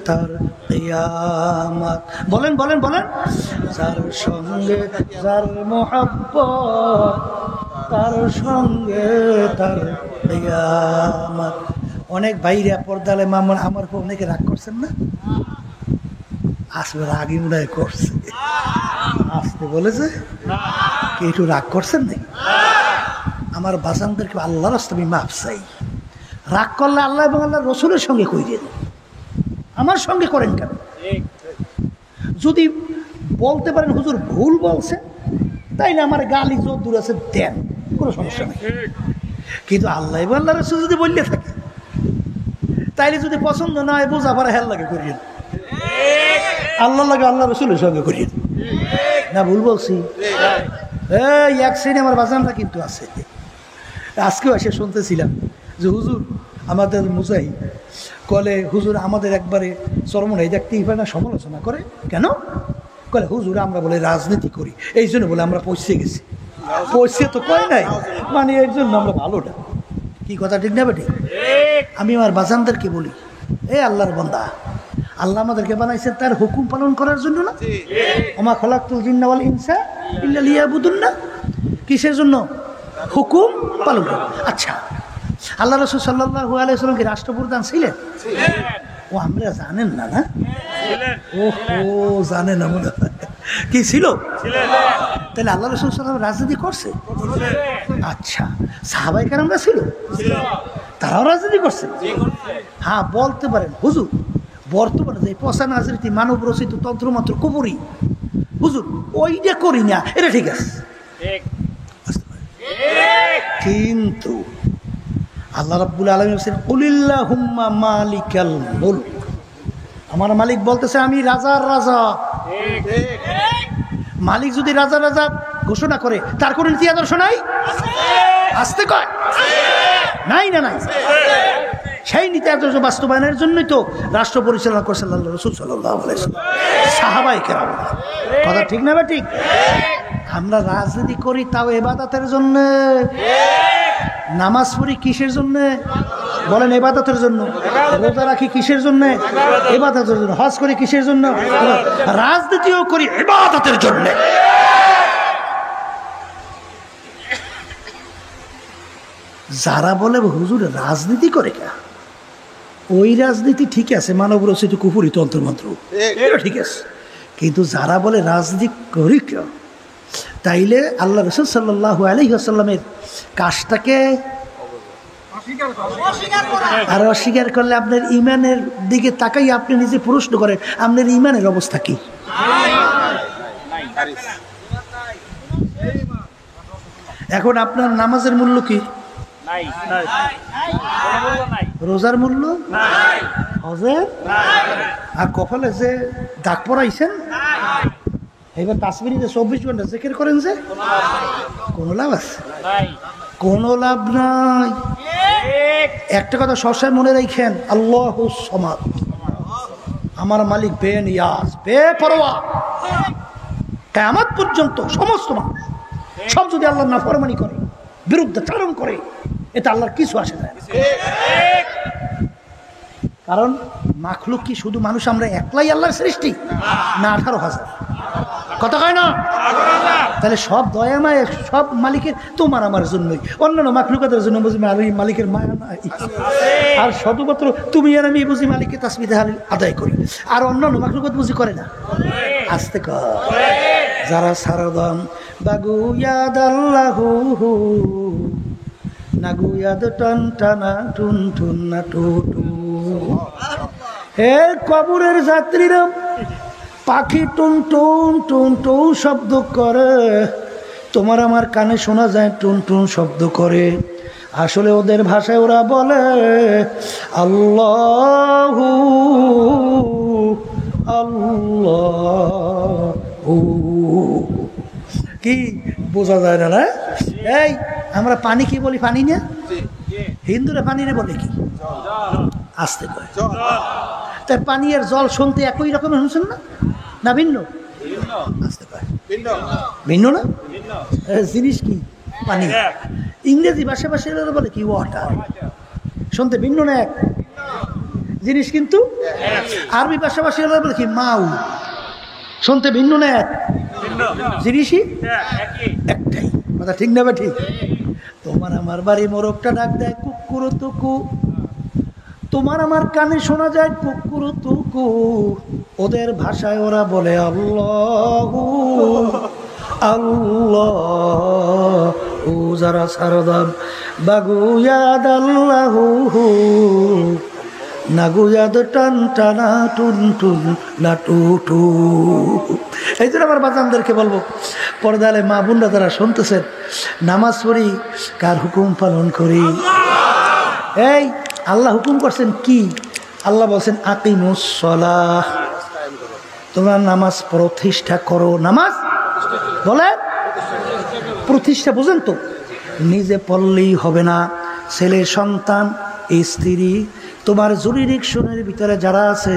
তার কিয়ামত। বলেন বলেন বলেন, যার সঙ্গে যার মোহাব্বত, তার সঙ্গে তার কিয়ামত। অনেক বাইরে পর্দালে মামুন আমার উপর অনেকে রাগ করছেন না? আসলে রাগই মনে হয় করছে, আসতে বলেছে কি একটু রাগ করছেন নাকি? আমার বাজানদেরকে আল্লাহর রাস্তায় আমি মাফ চাই। রাগ করলে আল্লাহ এবং আল্লাহ রসুলের সঙ্গে কইরেন, আমার সঙ্গে করেন কেন? যদি বলতে পারেন হুজুর ভুল বলছে, তাইলে আমার গালি জোর দূর আছে দেন, কোনো সমস্যা নেই। কিন্তু আল্লাহ এবং আল্লাহ রসুল যদি বললে থাকে, তাইলে যদি পছন্দ না হয় বোঝা পড়া হেল লাগে করিয়েন, আল্লাহ লাগে আল্লাহ রসুলের সঙ্গে করিয়েন। না ভুল বলছি? এই এক শ্রেণী আমার বাজানরা কিন্তু আছে, আজকেও এসে শুনতেছিলাম যে হুজুর আমাদের মুজাহিদ কলে হুজুর আমাদের একবারে চরমনাই দেখতেই পারে না, সমালোচনা করে কেন? কলে হুজুর আমরা বলে রাজনীতি করি, এই জন্য বলে আমরা পৌঁছে গেছি। পৌঁছে তো কয় নাই, মানে এর জন্য আমরা ভালোটা। কি কথা ঠিক না বেটি? আমি আমার বাজানদেরকে বলি, এ আল্লাহর বান্দা, আল্লাহ আমাদেরকে বানাইছেন তার হুকুম পালন করার জন্য না? ওমা খলাকতুল জিন্না ওয়াল ইনসা ইল্লা লিয়াবুদুন, না কিসের জন্য? হুকুম পালন করা। আচ্ছা, আল্লাহ রাসূল সাল্লাল্লাহু আলাইহি ওয়াসাল্লাম কি রাষ্ট্রপ্রধান ছিলেন? ও আমরা জানেন না, না ও জানে না মনে হয়। কি ছিল? তাহলে আল্লাহ রাসূল সাল্লাল্লাহু আলাইহি ওয়াসাল্লাম রাজনীতি করছে? আচ্ছা, সাহাবায়ে কেরামরা ছিল, তারাও রাজনীতি করছে? হ্যাঁ, বলতে পারেন হুজুর বর্তমানে যে পচা রাজনীতি, মানব রচিত তন্ত্রমন্ত্র কুপুরি, হুজুর ওইটা করি না, এটা ঠিক আছে। কিন্তু আল্লাহ রাব্বুল আলামিন বলেন কুলিল্লাহুম্মা মালিকাল মুলক, আমার মালিক বলতেছে আমি রাজার রাজা। মালিক যদি রাজা রাজা ঘোষণা করে, তার কোন নীতি আদর্শ নাই? আসতে কয় নাই, না নাই। সেই নীতি আদর্শ বাস্তবায়নের জন্যই তো রাষ্ট্র পরিচালনা করছেন আল্লাহ রাসূল সাল্লাল্লাহু আলাইহি ওয়াসাল্লাম, সাহাবায়ে কেরাম। কথা ঠিক না ঠিক? আমরা রাজনীতি করি তাও ইবাদতের জন্য। নামাজ পড়ি কিসের জন্য? বলেন ইবাদতের জন্য। রোজা রাখি কিসের জন্য? ইবাদতের জন্য। হজ করি কিসের জন্য? রাজনীতিও করি ইবাদতের জন্য। যারা বলে হুজুর রাজনীতি করে কে, ওই রাজনীতি ঠিক আছে, মানব রচিত কুফরি তন্ত্রমন্ত্র, এটা ঠিক আছে। কিন্তু যারা বলে রাজনীতি করি কে, তাইলে আল্লাহ রাসূল সাল্লাল্লাহু আলাইহি ওয়াসাল্লামের কাজটাকে আর অস্বীকার করলে আপনার ইমানের দিকে তাকাই আপনি নিজে প্রশ্ন করেন, আপনার ইমানের অবস্থা কি? এখন আপনার নামাজের মূল্য কি? রোজার মূল্য? হজের আর কপালে যে দাগ পড়াইছেন, এবার তাসবিহিতে 24 ঘন্টা জিকির করেন, যে কোনো লাভ আছে? কোনো লাভ নাই। একটা কথা সবসময় মনে রাখেন, আল্লাহুস সামাদ, আমার মালিক বেনিয়াজ, বেপরোয়া। কিয়ামত পর্যন্ত সমস্ত মানুষ সব যদি আল্লাহর নাফরমানি করে, বিরুদ্ধাচরণ করে, এটা আল্লাহর কিছু আসে না। কারণ মাখলুক কি শুধু মানুষ আমরা একলাই আল্লাহর সৃষ্টি না 18,000? কথা কয় না? তাহলে সব দয়া মায়া সব মালিকের, তোমার আমার জন্যই। অন্যান্য মাখলুকাতের জন্য বুঝি মালিকের মায়া নাই। আর শুধুমাত্র তুমি আর আমি বুঝি মালিকের তাসবিহ আদায় করি, আর অন্যান্য মাখলুকাত বুঝি করে না। আস্তে কর, যারা সারদম বাগুয়াদ আল্লাহু নাগুয়াদ টান টানা টুন টুন না টু টু। হে কবরের যাত্রীরা, পাখি টুন টুন টুন টুন শব্দ করে, তোমার আমার কানে শোনা যায় টুন টুন শব্দ করে। আসলে ওদের ভাষায় ওরা বলে আল্লাহু আল্লাহু। কি বোঝা যায় না? এই আমরা পানি কি বলি? পানি না, হিন্দুরা পানিরে বলে কি? আসতে কয়। তাই পানি আর জল শুনতে একই রকমের শুনছেন না? না ভিন্ন? আসতে কয় ভিন্ন না? জিনিস কি? পানি। ইংরেজি ভাষা ভাষায় বলে কি? ওয়াটার। শুনতে ভিন্ন না, এক জিনিস কিন্তু। আরবি ভাষা ভাষায় বলে কি? মাউ। শুনতে ভিন্ন না, এক জিনিসই একটাই। কথা ঠিক না? ঠিক। তোমার আমার বাড়ি মোরগটা ডাক দেয় কুকুরো তুকু, তোমার আমার কানে শোনা যায় কুকুরো তুকু। ওদের ভাষায় ওরা বলে আল্লাহু আল্লাহু। যারা সারদাম বাগুয়াদ আল্লাহু নাগুয়াদ টান টানা টুন টুন না টু টু। এই জন্য আমার বাজানদেরকে বলবো, পর্দালে মা বোনরা যারা শুনতেছেন, নামাজ পড়ি কার হুকুম পালন করি? এই আল্লাহ হুকুম করছেন কি? আল্লাহ বলছেন আকিমুস সালাহ, তোমরা নামাজ প্রতিষ্ঠা করো। নামাজ বলে প্রতিষ্ঠা বোঝেন তো? নিজে পড়লেই হবে না, ছেলে সন্তান, স্ত্রী, তোমার জুরিডিকশনের ভিতরে যারা আছে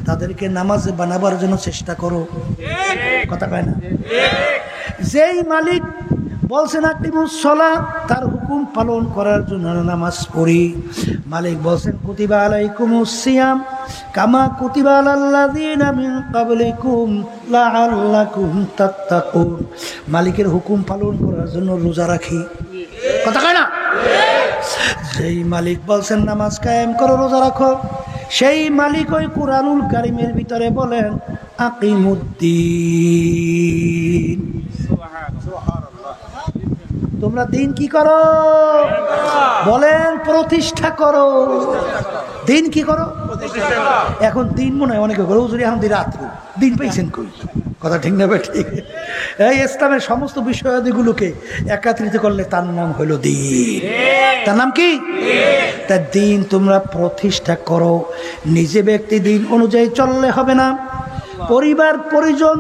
তাদেরকে নামাজে বানাবার জন্য চেষ্টা করো। কথা কয় না? যেই মালিক বলছেন আকিমুস সালাত, তার হুকুম পালন করার জন্য নামাজ পড়ি। মালিক বলছেন কুতিবা আলাইকুমুস সিয়াম কামা কুতিবা আলাল্লাযিনা মিন ক্বাবলিকুম লাআল্লাকুম তাত্তাকুন। মালিকের হুকুম পালন করার জন্য রোজা রাখি। কথা কয় না? যেই মালিক বলছেন নামাজ কায়েম করো, রোজা রাখো, সেই মালিক ওই কুরআনুল কারীমের ভিতরে বলেন আকিমুদ্দিন। তোমরা দিন কি করো? বলেন প্রতিষ্ঠা করো। দিন কি করো? এখন দিন মনে হয় অনেকে করো যদি এখন রাত্রে দিন পাইছেন কই? কথা ঠিক না? ঠিক। এই ইসলামের সমস্ত বিষয়াদিগুলোকে একত্রিত করলে তার নাম হলো দিন। তার নাম কি? তা দিন তোমরা প্রতিষ্ঠা করো। নিজে ব্যক্তি দিন অনুযায়ী চললে হবে না, পরিবার, পরিজন,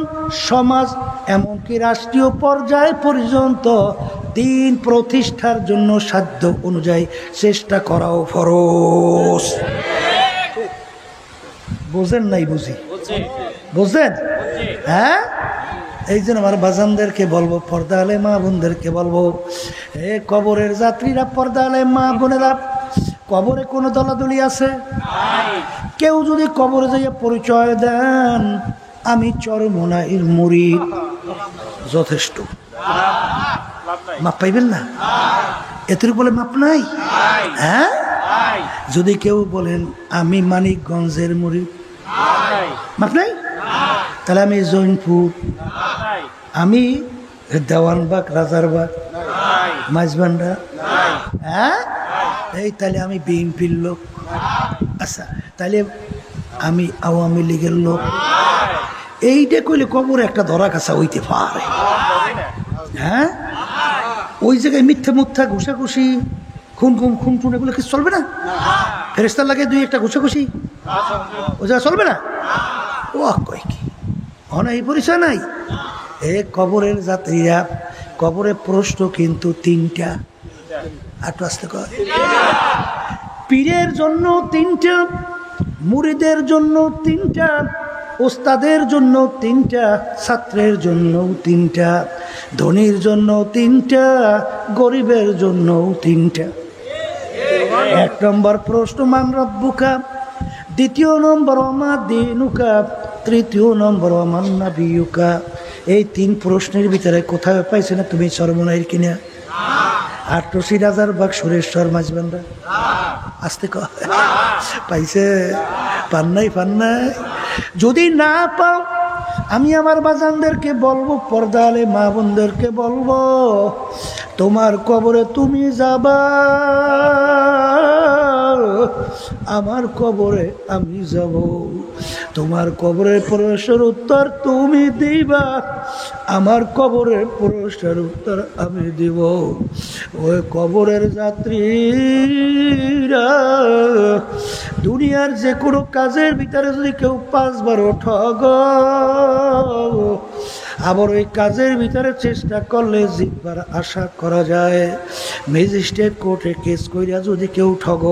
সমাজ, এমনকি রাষ্ট্রীয় পর্যায় পর্যন্ত দিন প্রতিষ্ঠার জন্য সাধ্য অনুযায়ী চেষ্টা করাও ফরজ। বোঝেন নাই? বুঝি? বুঝলেন? হ্যাঁ, এই জন্য আমার বাজানদেরকে বলবো, পর্দা আলে মা বোনদেরকে বলবো, এ কবরের যাত্রীরা, পর্দা আলে মা বোনেরা, কবরে কোনো দলাদলি আছে? কেউ যদি কবরে যাইয়া পরিচয় দেন আমি চরমোনাইর মুরিদ, যথেষ্ট। মাপ পাইবেন না? এতের বলে মাপ নাই? হ্যাঁ, যদি কেউ বলেন আমি মানিকগঞ্জের মুরিদ, মাপ নাই? তাহলে আমি জৈনপুর, আমি দেওয়ানবাগ, রাজারবাগ, মাঝবান্ডা, হ্যাঁ, এই তাহলে আমি বিএনপির লোক। আচ্ছা, তাহলে আমি আওয়ামী লীগের লোক। এইটা কইলে কবরে একটা ধরা কাছা হইতে পারে। হ্যাঁ, ওই জায়গায় মিথ্যা মুথ্যা ঘুষাঘুষি, খুন এগুলো কিছু চলবে না? ফেরেশতার লাগে দুই একটা ঘুষাঘুষি ওই জায়গা চলবে না? ও কয় কি এই পরিচয় নাই? এ কবরের যাত্রীরা, কবরে প্রশ্ন কিন্তু তিনটা। আর আসতে কয়, পীরের জন্য তিনটা, মুরিদের জন্য তিনটা, ওস্তাদের জন্য তিনটা, ছাত্রের জন্য তিনটা, ধনীর জন্য তিনটা, গরিবের জন্য তিনটা। এক নম্বর প্রশ্ন মান রব্বুকা, দ্বিতীয় নম্বর ওমা দীনুকা, তৃতীয় নম্বর ওমান নাবিয়ুকা। এই তিন প্রশ্নের ভিতরে কোথায় পাইছে না তুমি চরমোনাইর কিনা? আর টসি রাজারবাগ, সুরেশ্বর, মাঝবান্ডা, আসতে কয় পাইছে? পান নাই? যদি না পাও, আমি আমার বাজানদেরকে বলবো, পর্দা আলে মা বোনদেরকে বলবো, তোমার কবরে তুমি যাবা, আমার কবরে আমি যাব। তোমার কবরের প্রশ্নের উত্তর তুমি দিবা, আমার কবরের প্রশ্নের উত্তর আমি দিব। ওই কবরের যাত্রীরা, দুনিয়ার যে কোনো কাজের ভিতরে যদি কেউ 5 বার ঠগ, আবার ওই কাজের ভিতরে চেষ্টা করলে জিতবার আশা করা যায়। ম্যাজিস্ট্রেট কোর্টে কেস কইরা যদি কেউ ঠগ,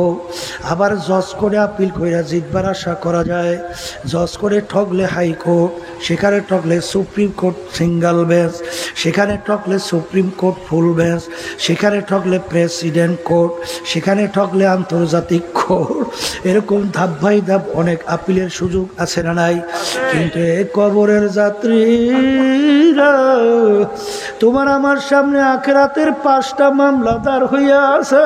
আবার জজ করে আপিল কইরা জিতবার আশা করা যায়। জজ করে ঠগলে হাইকোর্ট, সেখানে ঠগলে সুপ্রিম কোর্ট সিঙ্গেল বেঞ্চ, সেখানে ঠগলে সুপ্রিম কোর্ট ফুল বেঞ্চ, সেখানে ঠগলে প্রেসিডেন্ট কোর্ট, সেখানে ঠগলে আন্তর্জাতিক কোর্ট। এরকম ধাপ বাই ধাপ অনেক আপিলের সুযোগ আছে না নাই? কিন্তু এই কবরের যাত্রীরা, তোমার আমার সামনে আখিরাতের 5টা মামলা দাঁড় হইয়া আছে।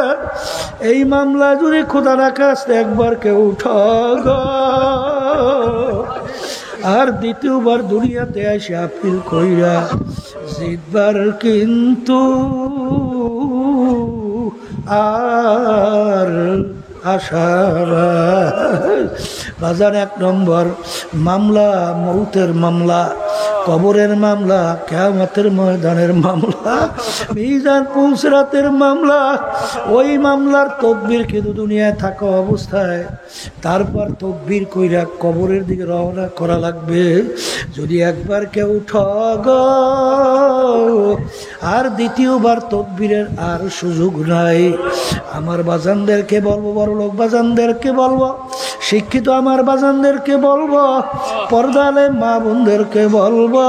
এই মামলা যদি খোদা রাখাস একবার কেউ ঠগ, আর দ্বিতীয়বার দুনিয়াতে এসে আপিল কইরা জিতবার কিন্তু আর আশা বাজার। 1 নম্বর মামলা মৌতের মামলা, কবরের মামলা, কিয়ামতের ময়দানের মামলা, মিজান পুলসিরাতের মামলা। ওই মামলার তদবির কিন্তু দুনিয়ায় থাকা অবস্থায়, তারপর তদবির কইরা কবরের দিকে রওনা করা লাগবে। যদি একবার কেউ ঠগ, আর দ্বিতীয়বার তকবীরের আর সুযোগ নাই। আমার বাজানদেরকে বলবো, বড় লোক বাজানদেরকে বলবো, শিক্ষিত আমার বাজানদেরকে বলবো, পর্দালে মা বোনদেরকে বলবো,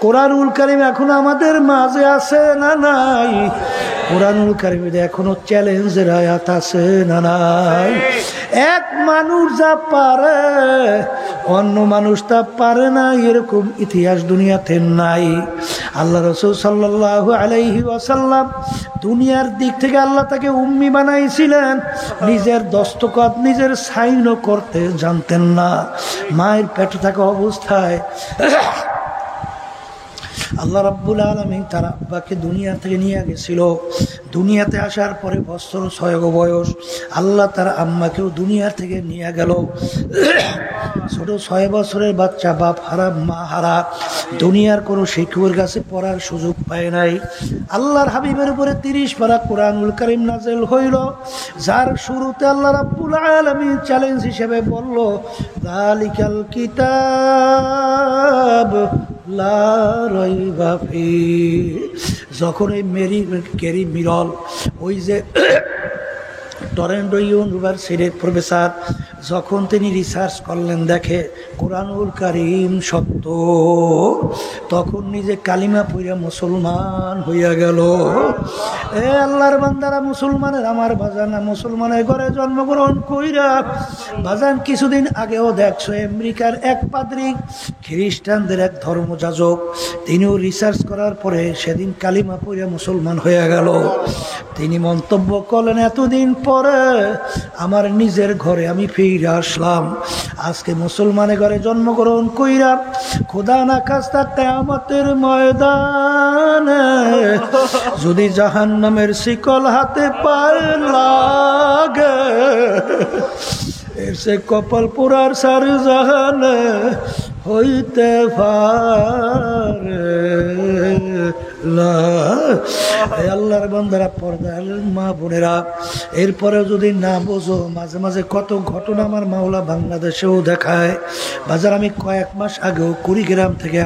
কোরআনুল কারীম এখন আমাদের মাঝে আছে না নাই? কোরআনুল কারীমে এখনো চ্যালেঞ্জের আয়াত আছে না নাই? এক মানুষ যা পারে অন্য মানুষ তা পারে না, এরকম ইতিহাস দুনিয়াতে নাই। আল্লাহ রাসূল সাল্লাল্লাহু আলাইহি ওয়াসাল্লাম দুনিয়ার দিক থেকে আল্লাহ তাকে উম্মি বানাইছিলেন, নিজের দস্তখত নিজের সাইনও করতে জানতেন না। মায়ের পেটে থাকা অবস্থায় আল্লাহ রাব্বুল আলামিন তার আব্বাকে দুনিয়া থেকে নিয়ে গেছিল। দুনিয়াতে আসার পরে বছর 6 বয়স আল্লাহ তার আম্মাকেও দুনিয়া থেকে নিয়ে গেল। ছোট 6 বছরের বাচ্চা, বাপ হারা মা হারা, দুনিয়ার কোনো শিক্ষকের কাছে পড়ার সুযোগ পায় নাই। আল্লাহর হাবিবের উপরে 30 পারা কোরআনুল কারীম নাযিল হইল, যার শুরুতে আল্লাহ রাব্বুল আলামিন চ্যালেঞ্জ হিসেবে বলল, যালিকাল কিতাব লা রাইবা ফীহ। যখন এই ক্যারি মিরল, ওই যে টরেন্টো ইউনিভার্সিটির প্রফেসর, যখন তিনি রিসার্চ করলেন, দেখে কোরআনুল কারীম সত্য, তখন নিজে কালিমা পড়িয়া মুসলমান হইয়া গেল। এ আল্লাহর বান্দারা, মুসলমানের আমার বাজান, মুসলমানের ঘরে জন্মগ্রহণ কইরা বাজান, কিছুদিন আগেও দেখছো আমেরিকার এক পাদ্রী, খ্রিস্টানদের এক ধর্মযাজক, তিনিও রিসার্চ করার পরে সেদিন কালিমা পড়িয়া মুসলমান হয়ে গেল। তিনি মন্তব্য করলেন, এতদিন পরে আমার নিজের ঘরে আমি ফিরে আসলাম। আজকে মুসলমানের ঘরে জন্মগ্রহণ কইরা খোদা না খাস্তা কিয়ামতের ময়দানে যদি জাহান্নামের শিকল হাতে পায়ে লাগে, এসে কপাল পুরার সার জাহানে হইতে পারে না। আল্লাহর বান্দারা, পর্দার মা বোনেরা, এরপরে যদি না বোঝো, মাঝে মাঝে কত ঘটনা আমার মাওলা বাংলাদেশেও দেখায়। বাজার আমি কয়েক মাস আগেও কুড়িগ্রাম থেকে